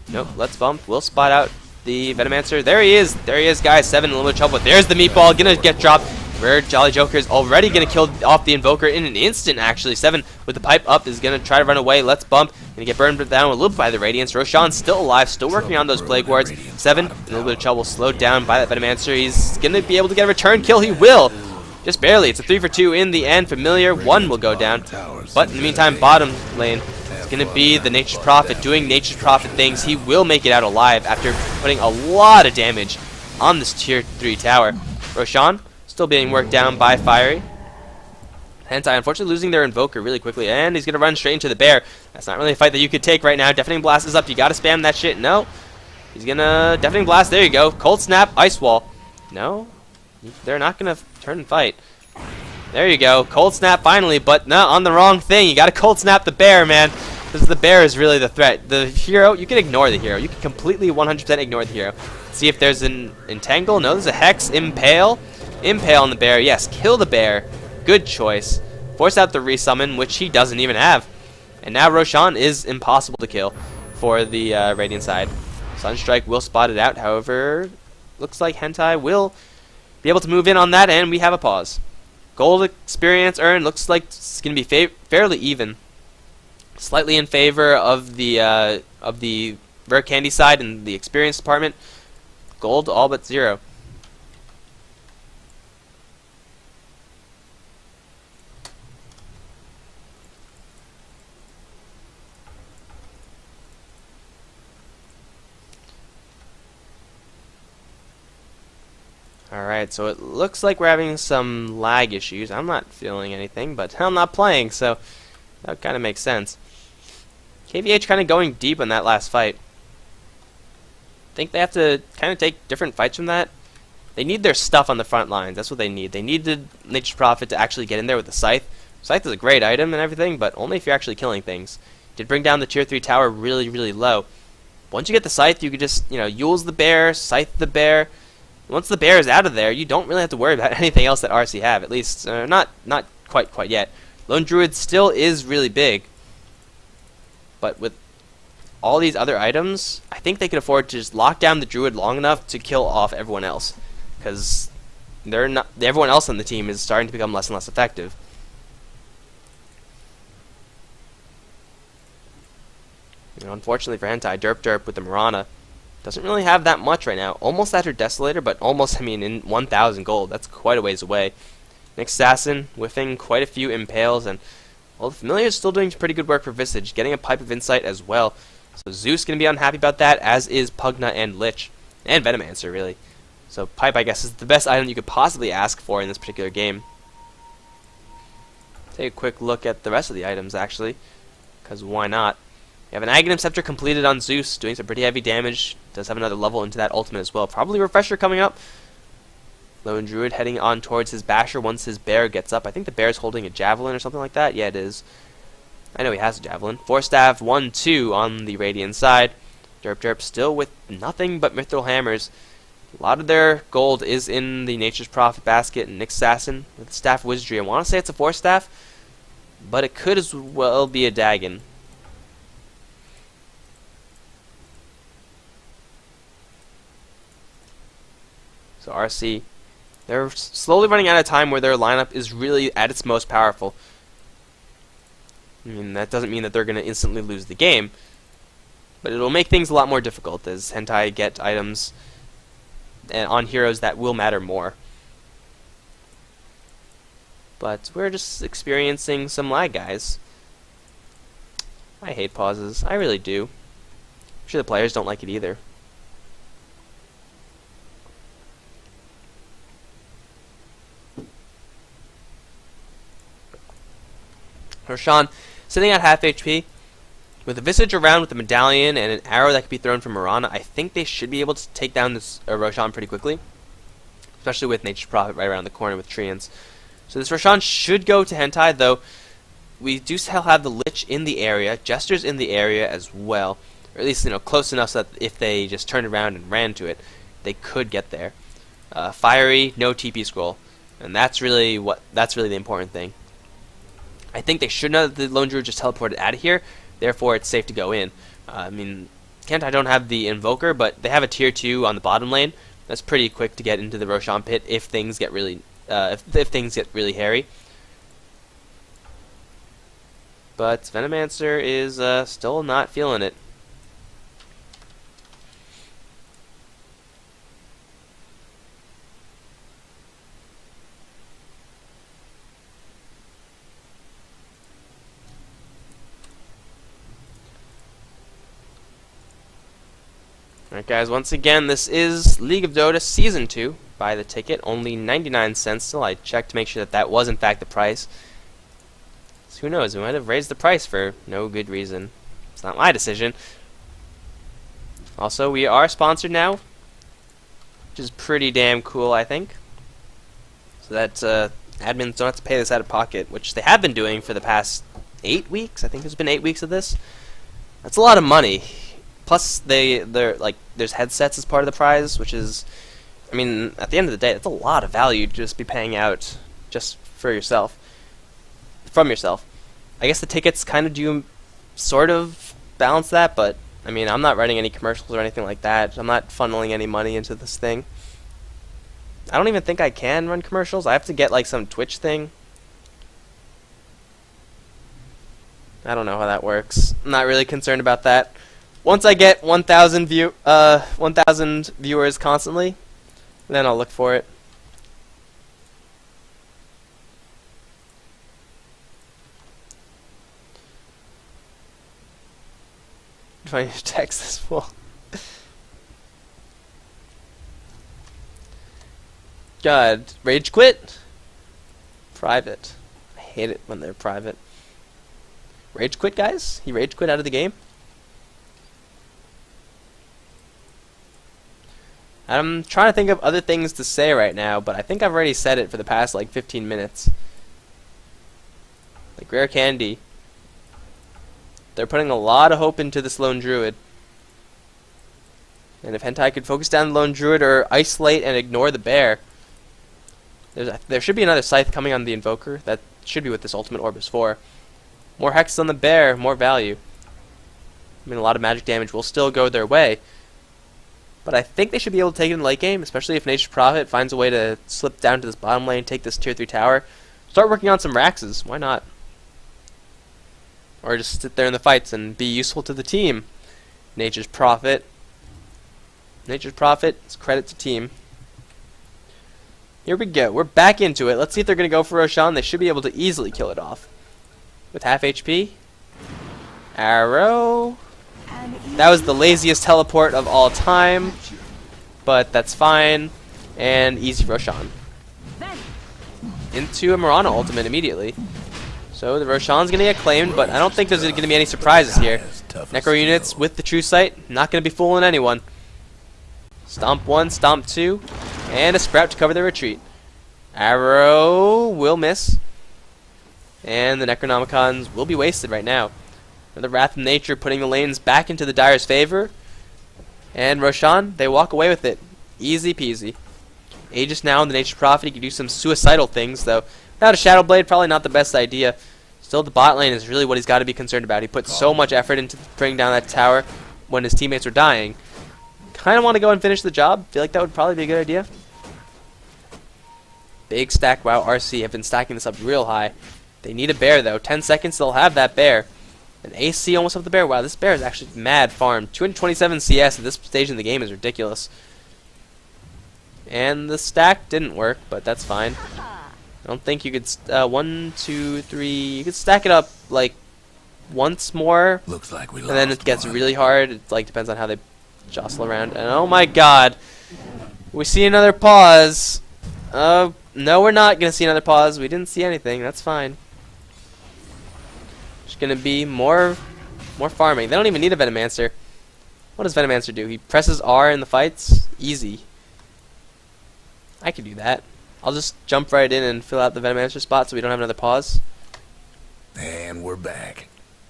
Nope, let's bump. We'll spot out the Venomancer. There he is. There he is, guys. 7 in a little bit of trouble. There's the meatball. Gonna get dropped. Rare Jolly Joker is already gonna kill off the Invoker in an instant, actually. 7 with the pipe up is gonna try to run away. Let's bump. Gonna get burned down a little bit by the Radiance. Roshan's still alive, still working on those Plague Wards. 7 in a little bit of trouble, slowed down by that Venomancer. He's gonna be able to get a return kill. He will. Just barely. It's a 3 for 2 in the end. Familiar. 1 will go down. But in the meantime, bottom lane is gonna be the Nature's Prophet doing Nature's Prophet things. He will make it out alive after putting a lot of damage on this tier 3 tower. Roshan still being worked down by Fiery. Hentai unfortunately losing their Invoker really quickly, and he's going to run straight into the bear. That's not really a fight that you could take right now. Deafening Blast is up. You got to spam that shit. No. He's going to Deafening Blast. There you go. Cold Snap, Ice Wall. No. They're not going to turn and fight. There you go. Cold Snap finally, but no, on the wrong thing. You got to Cold Snap the bear, man. Because the bear is really the threat. The hero, you can ignore the hero. You can completely 100% ignore the hero. See if there's an Entangle. No, there's a Hex. Impale. Impale on the bear. Yes, kill the bear. Good choice. Force out the resummon, which he doesn't even have. And now Roshan is impossible to kill for the Radiant side. Sunstrike will spot it out. However, looks like Hentai will be able to move in on that, and we have a pause. Gold experience earned looks like it's going to be fairly even. Slightly in favor of the RareCandy side in the experience department. Gold all but 0. Alright, so it looks like we're having some lag issues. I'm not feeling anything, but I'm not playing, so that kind of makes sense. KVH kind of going deep on that last fight. Think they have to kind of take different fights from that. They need their stuff on the front lines. That's what they need. They need the Nature's Prophet to actually get in there with the Scythe. Scythe is a great item and everything, but only if you're actually killing things. Did bring down the tier 3 tower really, really low. Once you get the Scythe, you could just, Yule's the bear, Scythe the bear. Once the bear is out of there, you don't really have to worry about anything else that RC have. At least, not quite yet. Lone Druid still is really big. But with all these other items, I think they could afford to just lock down the Druid long enough to kill off everyone else. Because everyone else on the team is starting to become less and less effective. Unfortunately for Hentai, Derp with the Mirana doesn't really have that much right now. Almost at her Desolator, but almost, in 1,000 gold. That's quite a ways away. Next Assassin, whiffing quite a few Impales, and, well, the Familiar is still doing pretty good work for Visage, getting a Pipe of Insight as well. So Zeus going to be unhappy about that, as is Pugna and Lich, and Venomancer, really. So Pipe, I guess, is the best item you could possibly ask for in this particular game. Take a quick look at the rest of the items, actually, because why not? You have an Aghanim Scepter completed on Zeus, doing some pretty heavy damage. Does have another level into that ultimate as well. Probably Refresher coming up. Lone Druid heading on towards his Basher once his bear gets up. I think the bear's holding a Javelin or something like that. Yeah, it is. I know he has a Javelin. Force Staff 1-2 on the Radiant side. Derp still with nothing but Mithril Hammers. A lot of their gold is in the Nature's Prophet basket and Nyx Assassin with Staff Wizardry. I want to say it's a Force Staff, but it could as well be a Dagon. So RC, they're slowly running out of time where their lineup is really at its most powerful. I mean, that doesn't mean that they're going to instantly lose the game, but it'll make things a lot more difficult as Hentai get items and on heroes that will matter more. But we're just experiencing some lag, guys. I hate pauses. I really do. I'm sure the players don't like it either. Roshan sitting at half HP. With a Visage around with a Medallion and an arrow that could be thrown from Mirana, I think they should be able to take down this Roshan pretty quickly. Especially with Nature's Prophet right around the corner with Treants. So this Roshan should go to Hentai, though we do still have the Lich in the area, Jester's in the area as well. Or at least, you know, close enough so that if they just turned around and ran to it, they could get there. Fiery, no TP scroll. And that's really the important thing. I think they should know that the Lone Druid just teleported out of here, therefore it's safe to go in. I mean, I don't have the Invoker, but they have a tier 2 on the bottom lane. That's pretty quick to get into the Roshan pit if things get really if things get really hairy. But Venomancer is still not feeling it. Alright guys, once again, this is League of Dota Season 2. Buy the ticket, only 99 cents still. I checked to make sure that that was in fact the price. So who knows, we might have raised the price for no good reason. It's not my decision. Also, we are sponsored now, which is pretty damn cool, I think. So that admins don't have to pay this out of pocket, which they have been doing for the past 8 weeks. I think there's been 8 weeks of this. That's a lot of money. Plus, they're like, there's headsets as part of the prize, which is, I mean, at the end of the day, that's a lot of value to just be paying out just for yourself, from yourself. I guess the tickets kind of do sort of balance that, but I mean, I'm not writing any commercials or anything like that. I'm not funneling any money into this thing. I don't even think I can run commercials. I have to get like some Twitch thing. I don't know how that works. I'm not really concerned about that. Once I get 1,000 viewers constantly, then I'll look for it. If I text this fool. God, rage quit? Private. I hate it when they're private. Rage quit, guys? He rage quit out of the game? I'm trying to think of other things to say right now, but I think I've already said it for the past like 15 minutes. Like RareCandy. They're putting a lot of hope into this Lone Druid. And if Hentai could focus down the Lone Druid or isolate and ignore the bear, there should be another Scythe coming on the Invoker. That should be what this Ultimate Orb is for. More Hex on the bear, more value. I mean, a lot of magic damage will still go their way. But I think they should be able to take it in late game, especially if Nature's Prophet finds a way to slip down to this bottom lane, take this tier 3 tower. Start working on some Raxes. Why not? Or just sit there in the fights and be useful to the team. Nature's Prophet. Nature's Prophet is credit to team. Here we go. We're back into it. Let's see if they're going to go for Roshan. They should be able to easily kill it off. With half HP. Arrow. That was the laziest teleport of all time, but that's fine. And easy Roshan. Into a Mirana ultimate immediately. So the Roshan's going to get claimed, but I don't think there's going to be any surprises here. Necro units with the True Sight, not going to be fooling anyone. Stomp 1, Stomp 2, and a Sprout to cover the retreat. Arrow will miss. And the Necronomicons will be wasted right now. The Wrath of Nature putting the lanes back into the Dire's favor. And Roshan, they walk away with it. Easy peasy. Aegis now in the Nature's Prophet. He can do some suicidal things, though. Without a Shadow Blade, probably not the best idea. Still, the bot lane is really what he's got to be concerned about. He put so much effort into bringing down that tower when his teammates were dying. Kind of want to go and finish the job. Feel like that would probably be a good idea. Big stack. Wow, RC have been stacking this up real high. They need a bear, though. 10 seconds, they'll have that bear. An AC almost up the bear. Wow, this bear is actually mad farm. 227 CS at this stage in the game is ridiculous. And the stack didn't work, but that's fine. I don't think you could... 1, 2, 3... You could stack it up, like, once more. Looks like we and then it gets one. really hard. It, like, depends on how they jostle around. And oh my god. We see another pause. No, we're not going to see another pause. We didn't see anything. That's fine. There's going to be more farming. They don't even need a Venomancer. What does Venomancer do? He presses R in the fights? Easy. I could do that. I'll just jump right in and fill out the Venomancer spot so we don't have another pause. And we're back.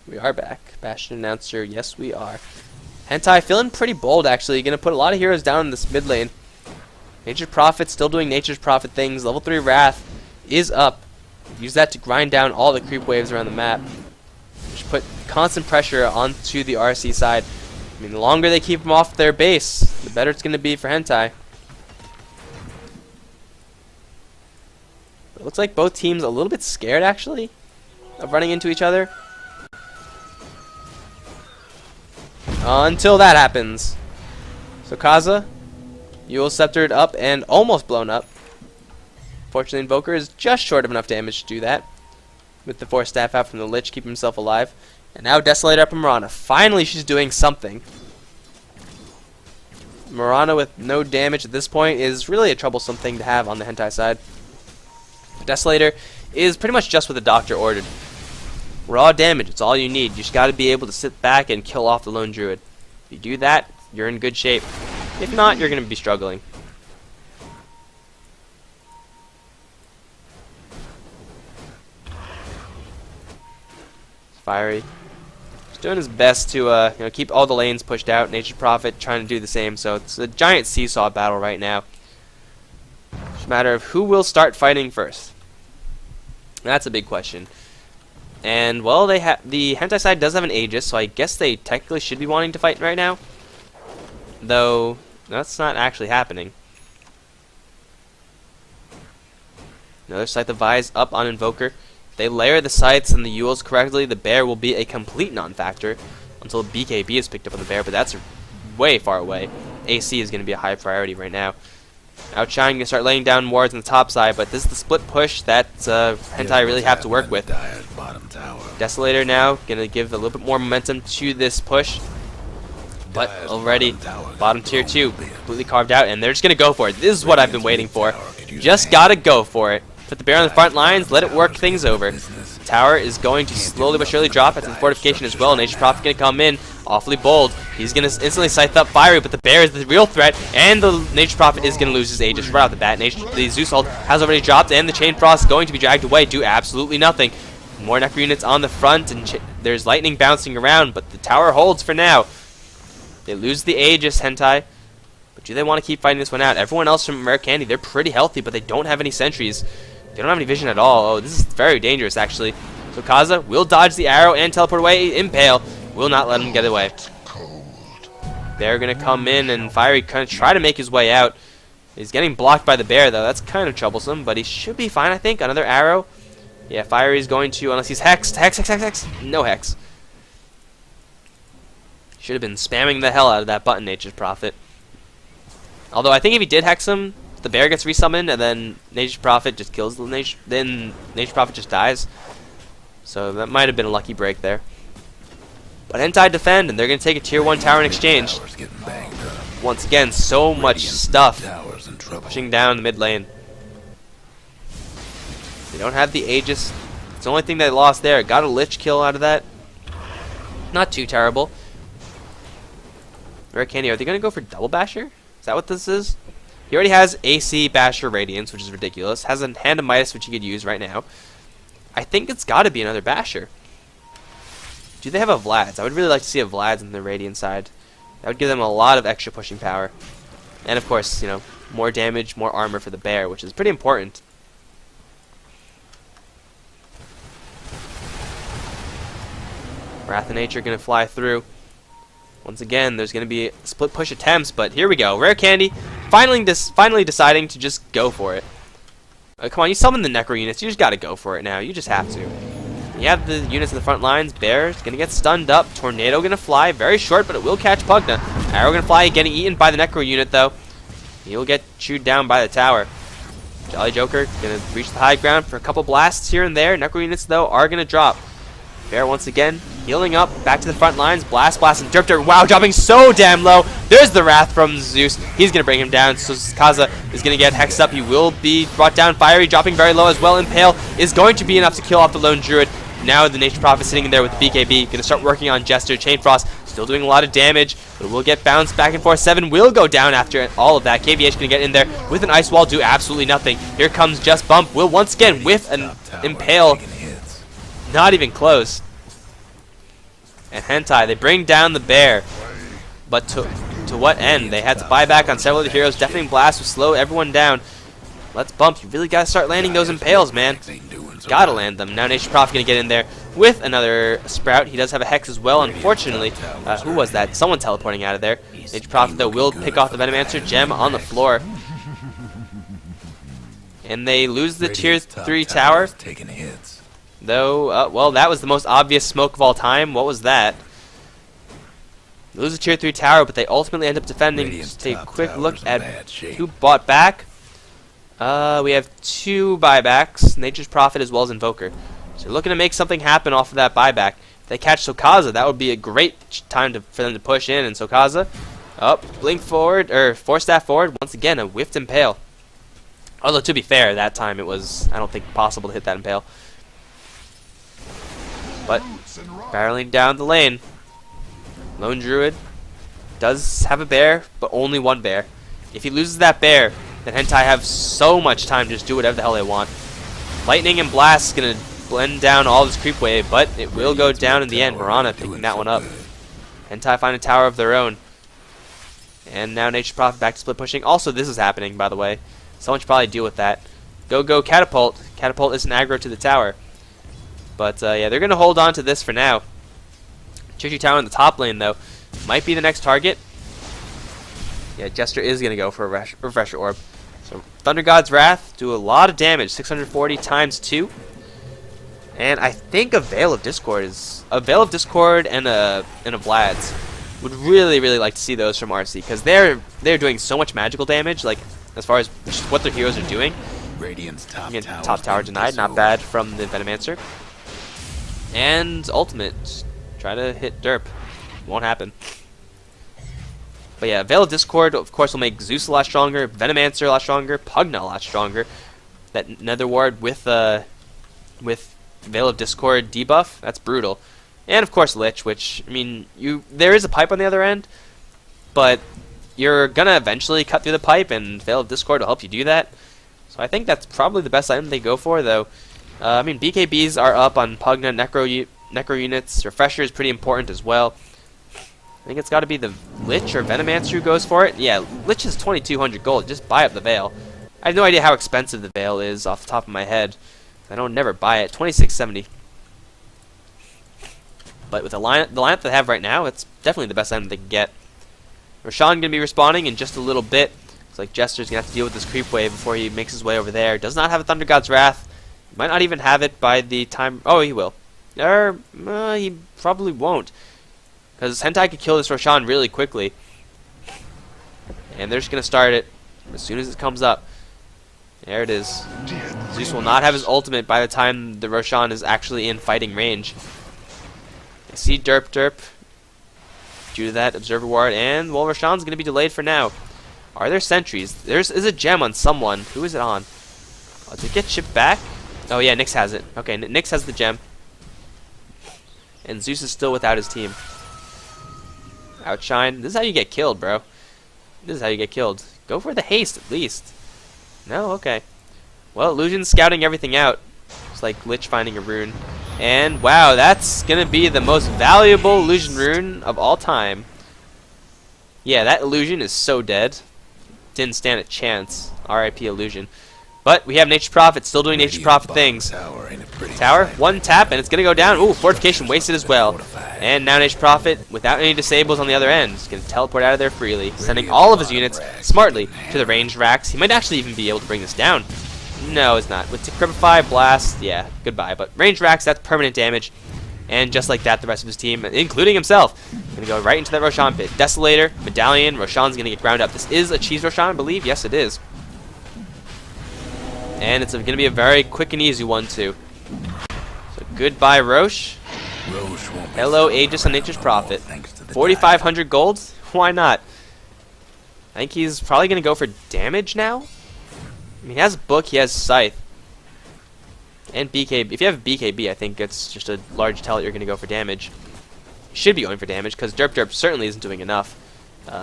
We are back. Bastion announcer, yes we are. Hentai feeling pretty bold actually. Gonna put a lot of heroes down in this mid lane. Nature's Prophet still doing Nature's Prophet things. Level 3 Wrath is up. Use that to grind down all the creep waves around the map. Just put constant pressure onto the RC side. I mean, the longer they keep them off their base, the better it's gonna be for Hentai. It looks like both teams a little bit scared actually of running into each other. Until that happens. So Kaza, Yule Sceptered up and almost blown up. Fortunately, Invoker is just short of enough damage to do that. With the Force Staff out from the Lich, keep himself alive. And now Desolator up on Mirana. Finally, she's doing something. Mirana with no damage at this point is really a troublesome thing to have on the Hentai side. Desolator is pretty much just what the doctor ordered. Raw damage, it's all you need. You just got to be able to sit back and kill off the lone druid. If you do that, you're in good shape. If not, you're going to be struggling. Fiery. He's doing his best to keep all the lanes pushed out. Nature's Prophet trying to do the same. So it's a giant seesaw battle right now. It's a matter of who will start fighting first. That's a big question. And well, the Hentai side does have an Aegis, so I guess they technically should be wanting to fight right now. Though that's not actually happening. Another Scythe of Vise up on Invoker. If they layer the Scythes and the Yules correctly, the bear will be a complete non-factor until BKB is picked up on the bear, but that's way far away. AC is going to be a high priority right now. Outshine going to start laying down wards on the top side, but this is the split push that Hentai really have to work with. Desolator now going to give a little bit more momentum to this push. But already, bottom tier 2 completely carved out, and they're just going to go for it. This is what I've been waiting for. Just got to go for it. Put the bear on the front lines, let it work things over. Tower is going to slowly but surely drop after the fortification as well. Nature's Prophet going to come in, awfully bold. He's going to instantly scythe up Fiery, but the bear is the real threat, and the Nature's Prophet is going to lose his Aegis right off the bat. The Zeus ult has already dropped, and the Chain Frost is going to be dragged away, do absolutely nothing. More Necro units on the front, and there's lightning bouncing around, but the tower holds for now. They lose the Aegis, Hentai. But do they want to keep fighting this one out? Everyone else from RareCandy, they're pretty healthy, but they don't have any sentries. They don't have any vision at all. Oh, this is very dangerous, actually. So Kaza will dodge the arrow and teleport away. Impale will not let him get away. They're going to come in, and Fiery kind of try to make his way out. He's getting blocked by the bear, though. That's kind of troublesome, but he should be fine, I think. Another arrow. Yeah, Fiery's going to, unless he's hexed. Hex. No hex. Should have been spamming the hell out of that button, Nature's Prophet. Although I think if he did hex him, the bear gets resummoned, and then Nature's Prophet just kills the then Nature's Prophet just dies. So that might have been a lucky break there. But Hentai defend, and they're going to take a tier 1 tower in exchange. Once again, so much stuff pushing down the mid lane. They don't have the Aegis. It's the only thing they lost there. Got a Lich kill out of that. Not too terrible. RareCandy, are they going to go for double Basher? Is that what this is? He already has AC Basher Radiance, which is ridiculous. Has a Hand of Midas, which he could use right now. I think it's got to be another Basher. Do they have a Vlad's? I would really like to see a Vlad's on the Radiant side. That would give them a lot of extra pushing power. And of course, you know, more damage, more armor for the bear, which is pretty important. Wrath of Nature going to fly through. Once again, there's going to be split push attempts, but here we go. RareCandy finally deciding to just go for it. Come on, you summon the Necro units. You just gotta go for it now. You just have to. You have the units in the front lines. Bear's gonna get stunned up. Tornado gonna fly. Very short, but it will catch Pugna. Arrow gonna fly, getting eaten by the Necro unit, though. He'll get chewed down by the tower. Jolly Joker gonna reach the high ground for a couple blasts here and there. Necro units, though, are gonna drop. Bear once again healing up, back to the front lines. Blast, and Derp. Wow, dropping so damn low. There's the Wrath from Zeus. He's gonna bring him down. So Kaza is gonna get hexed up. He will be brought down. Fiery dropping very low as well. Impale is going to be enough to kill off the lone druid. Now the Nature Prophet sitting in there with the BKB. Gonna start working on Jester. Chain Frost still doing a lot of damage, but it will get bounced back and forth. 7 will go down after all of that. KVH gonna get in there with an Ice Wall, do absolutely nothing. Here comes Just Bump. Will once again whiff an Impale. Not even close. And Hentai, they bring down the Bear. But to what end? They had to buy back on several of the heroes. Deafening Blast will slow everyone down. Let's Bump. You really gotta start landing those Impales, man. Gotta land them. Now Nature Prophet gonna get in there with another Sprout. He does have a Hex as well, unfortunately. Who was that? Someone teleporting out of there. Nature Prophet, though, will pick off the Venomancer gem on the floor. And they lose the tier 3 tower. Though, well, that was the most obvious smoke of all time. What was that? They lose the tier 3 tower, but they ultimately end up defending. Just take a quick look at who bought back. We have 2 buybacks, Nature's Prophet as well as Invoker. So they're looking to make something happen off of that buyback. If they catch Sokaza, that would be a great time for them to push in. And Sokaza, up, blink forward, or Force Staff forward. Once again, a whiffed Impale. Although, to be fair, that time it was, I don't think, possible to hit that Impale. But, barreling down the lane. Lone Druid does have a Bear, but only one Bear. If he loses that Bear, then Hentai have so much time to just do whatever the hell they want. Lightning and Blast is going to blend down all this creep wave, but it will go down in the end. Mirana picking that one up. Hentai find a tower of their own. And now Nature Prophet back to split pushing. Also, this is happening, by the way. Someone should probably deal with that. Go Catapult. Catapult isn't aggro to the tower. But, yeah, they're going to hold on to this for now. Chichi Tower in the top lane, though, might be the next target. Yeah, Jester is going to go for a Refresher Orb. So, Thunder God's Wrath do a lot of damage. 640 times 2. And I think a Veil of Discord is... A Veil of Discord and a Vlad's. Would really, really like to see those from RC. Because they're doing so much magical damage, like, as far as just what their heroes are doing. Again, top tower denied. Not bad from the Venomancer. And ultimate. Try to hit Derp. Won't happen. But yeah, Veil of Discord, of course, will make Zeus a lot stronger, Venomancer a lot stronger, Pugna a lot stronger. That Nether Ward with Veil of Discord debuff, that's brutal. And of course Lich, which, I mean, there is a pipe on the other end, but you're gonna eventually cut through the pipe, and Veil of Discord will help you do that. So I think that's probably the best item they go for, though. I mean, BKBs are up on Pugna, Necro units. Refresher is pretty important as well. I think it's got to be the Lich or Venomancer who goes for it. Yeah, Lich is 2,200 gold. Just buy up the Veil. I have no idea how expensive the Veil is off the top of my head. I don't never buy it. 2670. But with the lineup they have right now, it's definitely the best item they can get. Roshan going to be respawning in just a little bit. It's like Jester's going to have to deal with this creep wave before he makes his way over there. Does not have a Thunder God's Wrath. Might not even have it by the time... Oh, he will. He probably won't. Because Hentai could kill this Roshan really quickly. And they're just going to start it as soon as it comes up. There it is. Zeus will not have his ultimate by the time the Roshan is actually in fighting range. I see Derp. Due to that Observer Ward. And, well, Roshan's going to be delayed for now. Are there sentries? There is a gem on someone. Who is it on? Oh, did it get shipped back? Oh, yeah, Nyx has it. Okay, Nyx has the gem. And Zeus is still without his team. Outshine. This is how you get killed, bro. This is how you get killed. Go for the haste, at least. No? Okay. Well, Illusion's scouting everything out. It's like Lich finding a rune. And, wow, that's going to be the most valuable Illusion rune of all time. Yeah, that Illusion is so dead. Didn't stand a chance. RIP Illusion. But we have Nature Prophet still doing Nature Prophet things. Tower, one tap, and it's going to go down. Ooh, Fortification wasted as well. And now Nature Prophet, without any disables on the other end, is going to teleport out of there freely, sending all of his units smartly to the ranged racks. He might actually even be able to bring this down. No, it's not. With Decrepify, Blast, yeah, goodbye. But range racks, that's permanent damage. And just like that, the rest of his team, including himself, going to go right into that Roshan pit. Desolator, Medallion, Roshan's going to get ground up. This is a cheese Roshan, I believe. Yes, it is. And it's going to be a very quick and easy one, too. So goodbye, Roche. Hello, Aegis on Nature's Prophet. 4,500 gold? Why not? I think he's probably going to go for damage now. I mean, he has Book, he has Scythe. And BKB. If you have BKB, I think it's just a large tell that you're going to go for damage. You should be going for damage, because Derp Derp certainly isn't doing enough.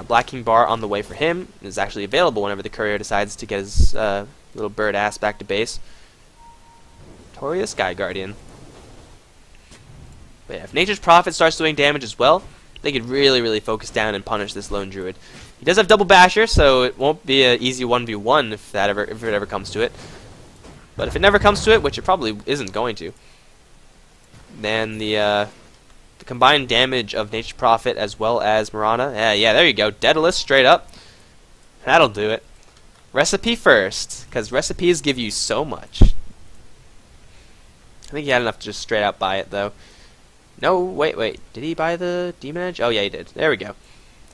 Black King Bar on the way for him is actually available whenever the courier decides to get his little bird ass back to base. Toria Sky Guardian. But yeah, if Nature's Prophet starts doing damage as well, they could really, really focus down and punish this lone druid. He does have double basher, so it won't be an easy 1v1 if it ever comes to it. But if it never comes to it, which it probably isn't going to, then the combined damage of Nature's Prophet as well as Mirana, yeah, there you go, Daedalus straight up. That'll do it. Recipe first, because recipes give you so much. I think he had enough to just straight out buy it, though. No, wait. Did he buy the Demon Edge? Oh, yeah, he did. There we go.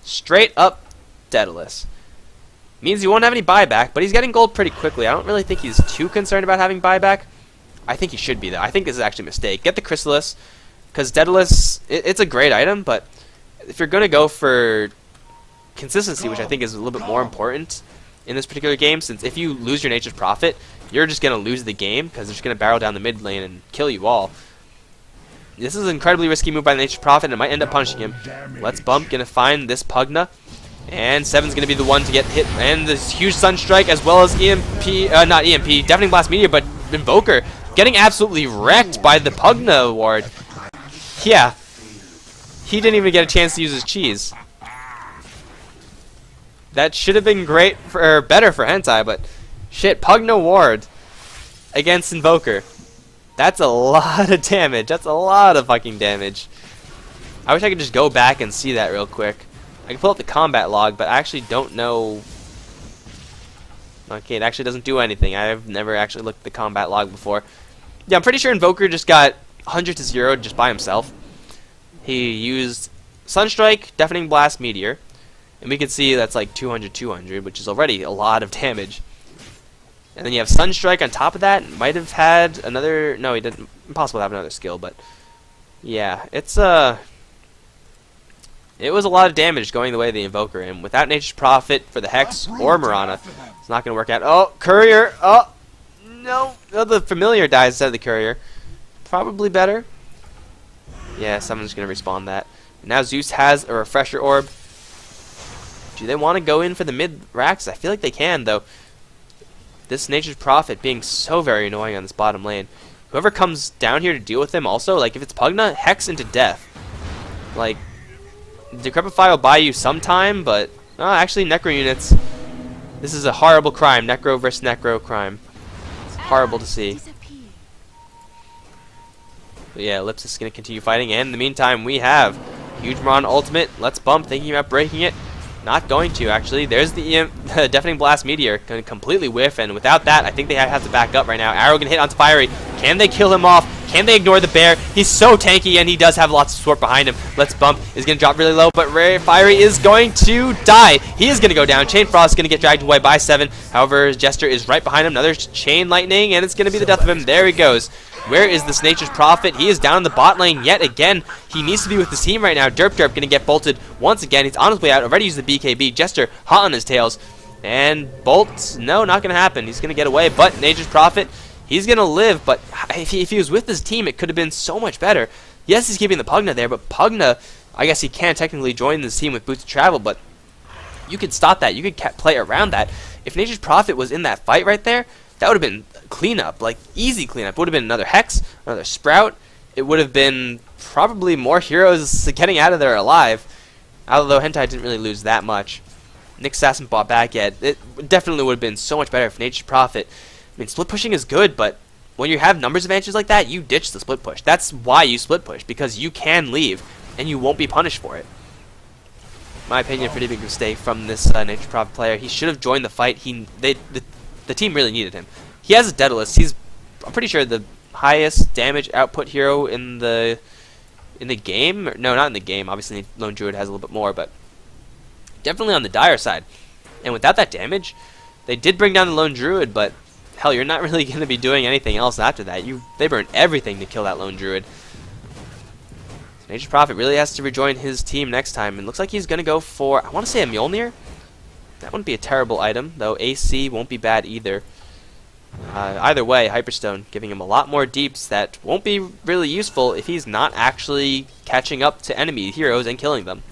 Straight up Daedalus. Means he won't have any buyback, but he's getting gold pretty quickly. I don't really think he's too concerned about having buyback. I think he should be, though. I think this is actually a mistake. Get the Chrysalis, because Daedalus, it's a great item, but if you're going to go for consistency, which I think is a little bit more important in this particular game, since if you lose your Nature's Prophet, you're just going to lose the game, because they're just going to barrel down the mid lane and kill you all. This is an incredibly risky move by the Nature's Prophet, and it might end up punishing him. Let's bump, going to find this Pugna. And Seven's going to be the one to get hit. And this huge Sunstrike as well as not EMP, Deafening Blast Meteor, but Invoker getting absolutely wrecked by the Pugna ward. Yeah. He didn't even get a chance to use his cheese. That should have been great, or better for Hentai, but shit, Pugna ward against Invoker. That's a lot of damage. That's a lot of fucking damage. I wish I could just go back and see that real quick. I can pull up the combat log, but I actually don't know. Okay, it actually doesn't do anything. I've never actually looked at the combat log before. Yeah, I'm pretty sure Invoker just got 100 to 0 just by himself. He used Sunstrike, Deafening Blast, Meteor. And we can see that's like 200, which is already a lot of damage. And then you have Sunstrike on top of that. Might have had another... No, he didn't. Impossible to have another skill, but... Yeah, it's it was a lot of damage going the way of the Invoker, and without Nature's Prophet for the Hex or Mirana, it's not going to work out. Oh, Courier! Oh, no! Oh, the Familiar dies instead of the Courier. Probably better. Yeah, someone's going to respawn that. Now Zeus has a Refresher Orb. Do they want to go in for the mid racks? I feel like they can, though. This Nature's Prophet being so very annoying on this bottom lane. Whoever comes down here to deal with him also, like if it's Pugna, Hex into death. Like... Decrepify will buy you some time, but actually Necro units. This is a horrible crime. Necro versus Necro crime. It's horrible to see. But yeah, Ellipsis is going to continue fighting, and in the meantime we have Huge Mon ultimate. Let's bump, thinking about breaking it. Not going to, actually. There's the Deafening Blast Meteor. Going to completely whiff, and without that, I think they have to back up right now. Arrow going to hit onto Fiery. Can they kill him off? Can they ignore the bear? He's so tanky, and he does have lots of support behind him. Let's bump. Is going to drop really low, but Fiery is going to die. He is going to go down. Chain Frost is going to get dragged away by 7. However, Jester is right behind him. Another Chain Lightning, and it's going to be the death of him. There he goes. Where is this Nature's Prophet? He is down in the bot lane yet again. He needs to be with his team right now. Derp Derp going to get bolted once again. He's on his way out. Already used the BKB. Jester hot on his tails. And Bolt, no, not going to happen. He's going to get away, but Nature's Prophet, he's going to live. But if he was with his team, it could have been so much better. Yes, he's keeping the Pugna there, but Pugna, I guess he can technically join this team with Boots of Travel, but you could stop that. You could play around that. If Nature's Prophet was in that fight right there, that would have been cleanup, like easy cleanup. It would have been another Hex, another Sprout. It would have been probably more heroes getting out of there alive. Although Hentai didn't really lose that much. Nyx hasn't bought back yet. It definitely would have been so much better if Nature's Prophet. I mean, split pushing is good, but when you have numbers advantages like that, you ditch the split push. That's why you split push, because you can leave, and you won't be punished for it. In my opinion, a pretty big mistake from this Nature's Prophet player. He should have joined the fight. The team really needed him. he has a Daedalus. He's, I'm pretty sure, the highest damage output hero in the game. No, not in the game. Obviously, Lone Druid has a little bit more, but definitely on the dire side. And without that damage, they did bring down the Lone Druid, but hell, you're not really going to be doing anything else after that. They burned everything to kill that Lone Druid. So Nature's Prophet really has to rejoin his team next time, and looks like he's going to go for, I want to say, a Mjolnir. That wouldn't be a terrible item, though AC won't be bad either. Either way, Hyperstone giving him a lot more deeps that won't be really useful if he's not actually catching up to enemy heroes and killing them.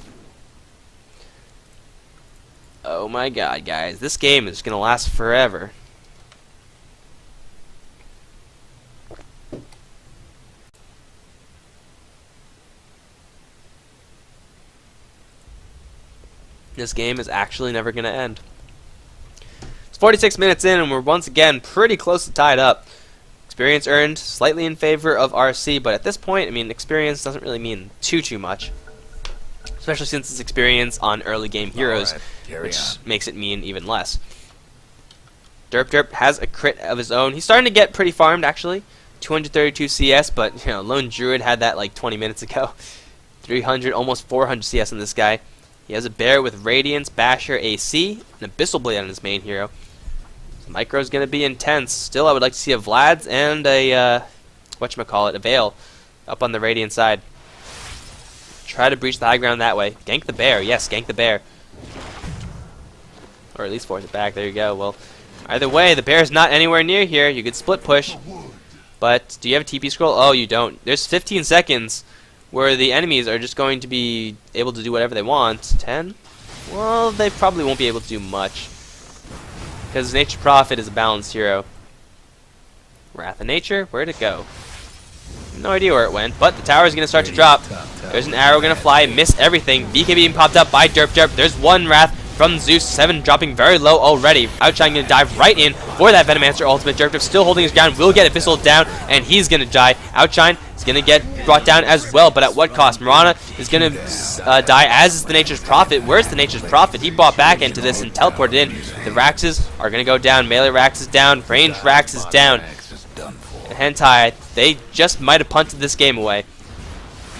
Oh my god, guys, this game is going to last forever. This game is actually never going to end. It's 46 minutes in, and we're once again pretty close to tied up. Experience earned, slightly in favor of RC, but at this point, I mean, experience doesn't really mean too much. Especially since it's experience on early game heroes, which makes it mean even less. Derp has a crit of his own. He's starting to get pretty farmed, actually. 232 CS, but, you know, Lone Druid had that like 20 minutes ago. 300, almost 400 CS on this guy. He has a bear with Radiance, Basher, AC, and Abyssal Blade on his main hero. So Micro's going to be intense. Still, I would like to see a Vlad's and a, whatchamacallit, a Veil up on the Radiant side. Try to breach the high ground that way. Gank the bear. Yes, gank the bear. Or at least force it back. There you go. Well, either way, the bear's not anywhere near here. You could split push. But do you have a TP scroll? Oh, you don't. There's 15 seconds where the enemies are just going to be able to do whatever they want. 10? Well, they probably won't be able to do much. Because Nature's Prophet is a balanced hero. Wrath of Nature? Where'd it go? No idea where it went, but the tower is going to start to drop. There's an arrow going to fly, miss everything. BK being popped up by Derp. There's one Wrath from Zeus. 7 dropping very low already. Outshine going to dive right in for that Venomancer ultimate. Derp still holding his ground, will get Abyssal down, and he's going to die. Outshine is going to get brought down as well, but at what cost? Mirana is going to die, as is the Nature's Prophet. Where's the Nature's Prophet? He brought back into this and teleported in. The Raxes are going to go down. Melee Rax is down. Range Rax is down. Hentai, they just might have punted this game away.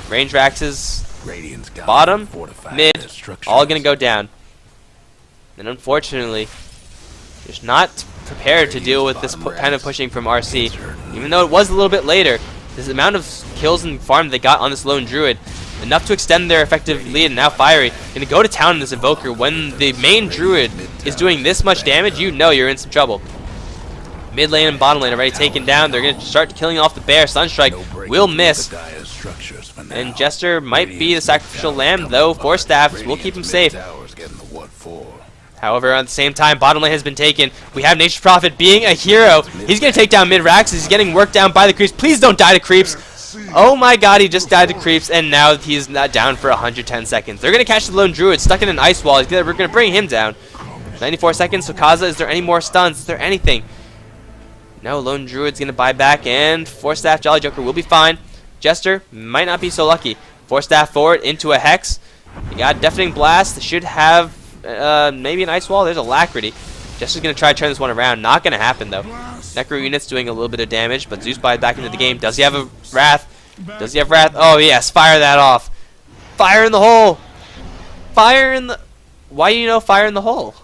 Range Raxes, bottom, mid, all going to go down. And unfortunately, just not prepared to deal with this kind of pushing from RC. Even though it was a little bit later, this amount of kills and farm they got on this Lone Druid, enough to extend their effective lead. And now Fiery going to go to town in this Invoker. When the main Druid is doing this much damage, you know you're in some trouble. Mid lane and bottom lane already taken down. They're going to start killing off the bear. Sunstrike will miss. And Jester might be the sacrificial lamb, though. 4 staffs will keep him safe. However, at the same time, bottom lane has been taken. We have Nature's Prophet being a hero. He's going to take down mid-Rax. He's getting worked down by the creeps. Please don't die to creeps. Oh my god, he just died to creeps, and now he's not down for 110 seconds. They're going to catch the Lone Druid stuck in an ice wall. We're going to bring him down. 94 seconds. So Kaza, is there any more stuns? Is there anything? No, Lone Druid's going to buy back, and 4-staff Jolly Joker will be fine. Jester might not be so lucky. 4-staff forward into a Hex. You got Deafening Blast. Should have maybe an Ice Wall. There's a Alacrity. Jester's going to try to turn this one around. Not going to happen, though. Necro Unit's doing a little bit of damage, but Zeus buys back into the game. Does he have a Wrath? Does he have Wrath? Oh, yes. Fire that off. Fire in the hole. Fire in the... Why do you know fire in the hole?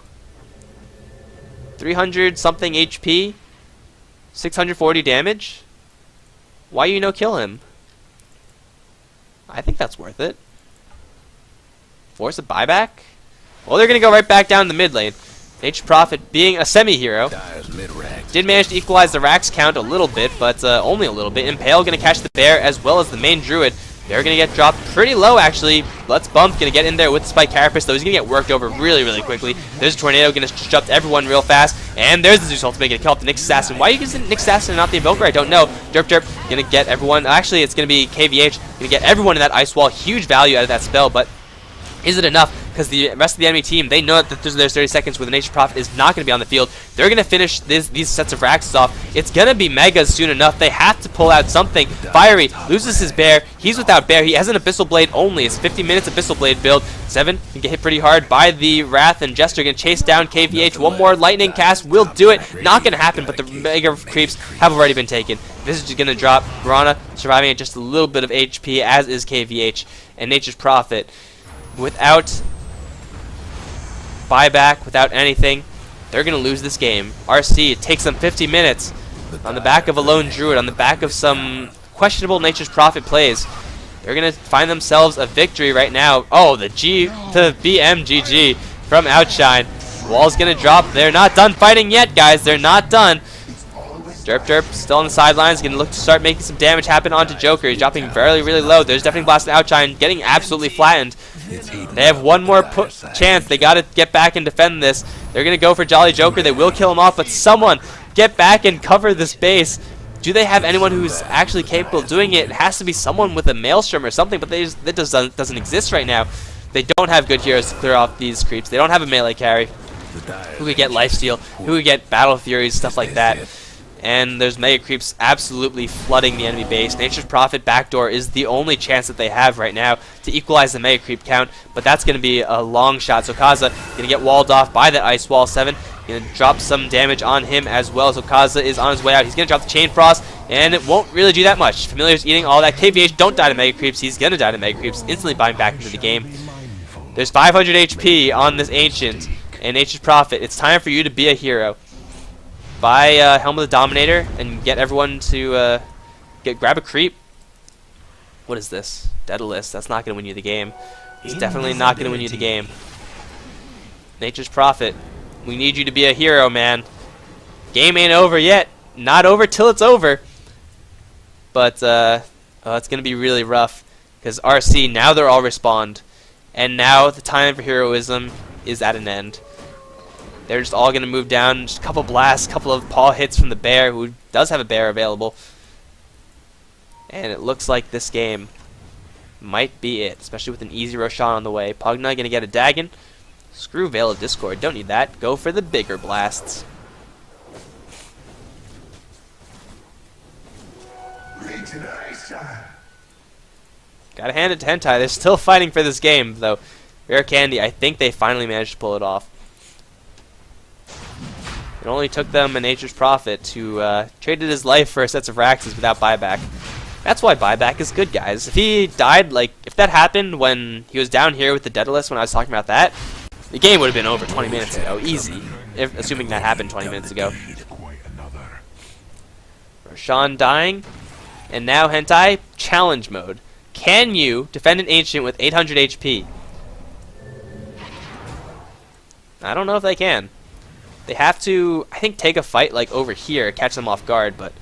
300-something HP. 640 damage? Why you no kill him? I think that's worth it. Force a buyback? Well, they're going to go right back down the mid lane. Nature's Prophet being a semi-hero. Did manage to equalize the Rax count a little bit, but only a little bit. Impale going to catch the bear as well as the main Druid. They're going to get dropped pretty low, actually. Let's Bump going to get in there with the Spike Carapace, though he's going to get worked over really quickly. There's a Tornado going to disrupt everyone real fast. And there's the Zeus ultimate going to kill off the Nyx Assassin. Why are you using Nyx Assassin and not the Invoker? I don't know. Derp going to get everyone. Actually, it's going to be KVH. Going to get everyone in that Ice Wall. Huge value out of that spell, but is it enough because the rest of the enemy team, they know that there's 30 seconds where the Nature's Prophet is not going to be on the field. They're going to finish these sets of racks off. It's going to be Megas soon enough. They have to pull out something. Fiery loses his bear. He's without bear. He has an Abyssal Blade only. It's 50 minutes Abyssal Blade build. 7 can get hit pretty hard by the Wrath, and Jester going to chase down KVH. One more lightning cast will do it. Not going to happen, but the Mega creeps have already been taken. This is going to drop. Piranha surviving at just a little bit of HP, as is KVH. And Nature's Prophet, without buyback, without anything, they're going to lose this game. RC, it takes them 50 minutes on the back of a lone druid, on the back of some questionable Nature's Prophet plays. They're going to find themselves a victory right now. Oh, the BMGG from Outshine. Wall's going to drop. They're not done fighting yet, guys. They're not done. Derp still on the sidelines, going to look to start making some damage happen onto Joker. He's dropping really, really low. There's definitely Blast and Outshine, getting absolutely flattened. They have one more chance. They got to get back and defend this. They're going to go for Jolly Joker. They will kill him off, but someone get back and cover this base. Do they have anyone who's actually capable of doing it? It has to be someone with a Maelstrom or something, but that doesn't exist right now. They don't have good heroes to clear off these creeps. They don't have a melee carry who could get lifesteal, who could get Battle Furies, stuff like that. And there's Mega Creeps absolutely flooding the enemy base. Nature's Prophet backdoor is the only chance that they have right now to equalize the Mega Creep count, but that's going to be a long shot. So Kaza going to get walled off by that Ice Wall. 7 going to drop some damage on him as well. So Kaza is on his way out. He's going to drop the Chain Frost, and it won't really do that much. Familiar's eating all that. KVH, don't die to Mega Creeps. He's going to die to Mega Creeps, instantly buying back into the game. There's 500 HP on this Ancient, and Nature's Prophet, it's time for you to be a hero. Buy Helm of the Dominator and get everyone to grab a creep. What is this? Daedalus. That's not going to win you the game. It's definitely not going to win you the game. Nature's Prophet, we need you to be a hero, man. Game ain't over yet. Not over till it's over. But it's going to be really rough because RC, now they're all respawned. And now the time for heroism is at an end. They're just all going to move down. Just a couple blasts, a couple of paw hits from the bear, who does have a bear available. And it looks like this game might be it, especially with an easy Roshan on the way. Pugna going to get a Dagon. Screw Veil of Discord. Don't need that. Go for the bigger blasts. Gotta hand it to Hentai. They're still fighting for this game, though. RareCandy, I think they finally managed to pull it off. It only took them a Nature's Prophet who traded his life for sets of Raxes without buyback. That's why buyback is good, guys. If he died, if that happened when he was down here with the Daedalus when I was talking about that, the game would have been over 20 minutes ago. Easy. Assuming that happened 20 minutes ago. Roshan dying. And now Hentai, challenge mode. Can you defend an Ancient with 800 HP? I don't know if they can. They have to, I think, take a fight over here, catch them off guard, but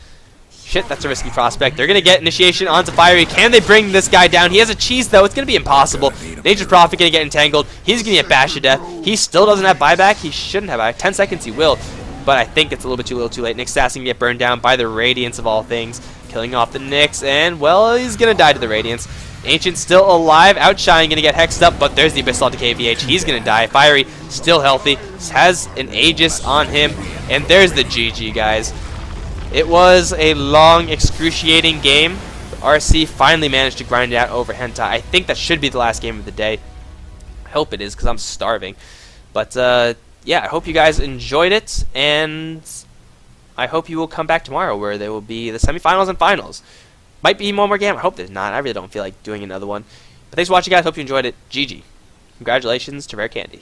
shit, that's a risky prospect. They're going to get initiation onto Fiery. Can they bring this guy down? He has a cheese, though. It's going to be impossible. Nature's Prophet going to get entangled. He's going to get bashed to death. He still doesn't have buyback. He shouldn't have buyback. 10 seconds he will, but I think it's a little too late. Nick Sass going to get burned down by the Radiance of all things, killing off the Nyx, and, well, he's going to die to the Radiance. Ancient still alive. Outshine going to get hexed up, but there's the Abyssal to KVH. He's going to die. Fiery still healthy. Has an Aegis on him. And there's the GG, guys. It was a long, excruciating game. RC finally managed to grind it out over Hentai. I think that should be the last game of the day. I hope it is, because I'm starving. But, yeah, I hope you guys enjoyed it. And I hope you will come back tomorrow, where there will be the semifinals and finals. Might be one more game. I hope there's not. I really don't feel like doing another one. But thanks for watching, guys. Hope you enjoyed it. GG. Congratulations to RareCandy.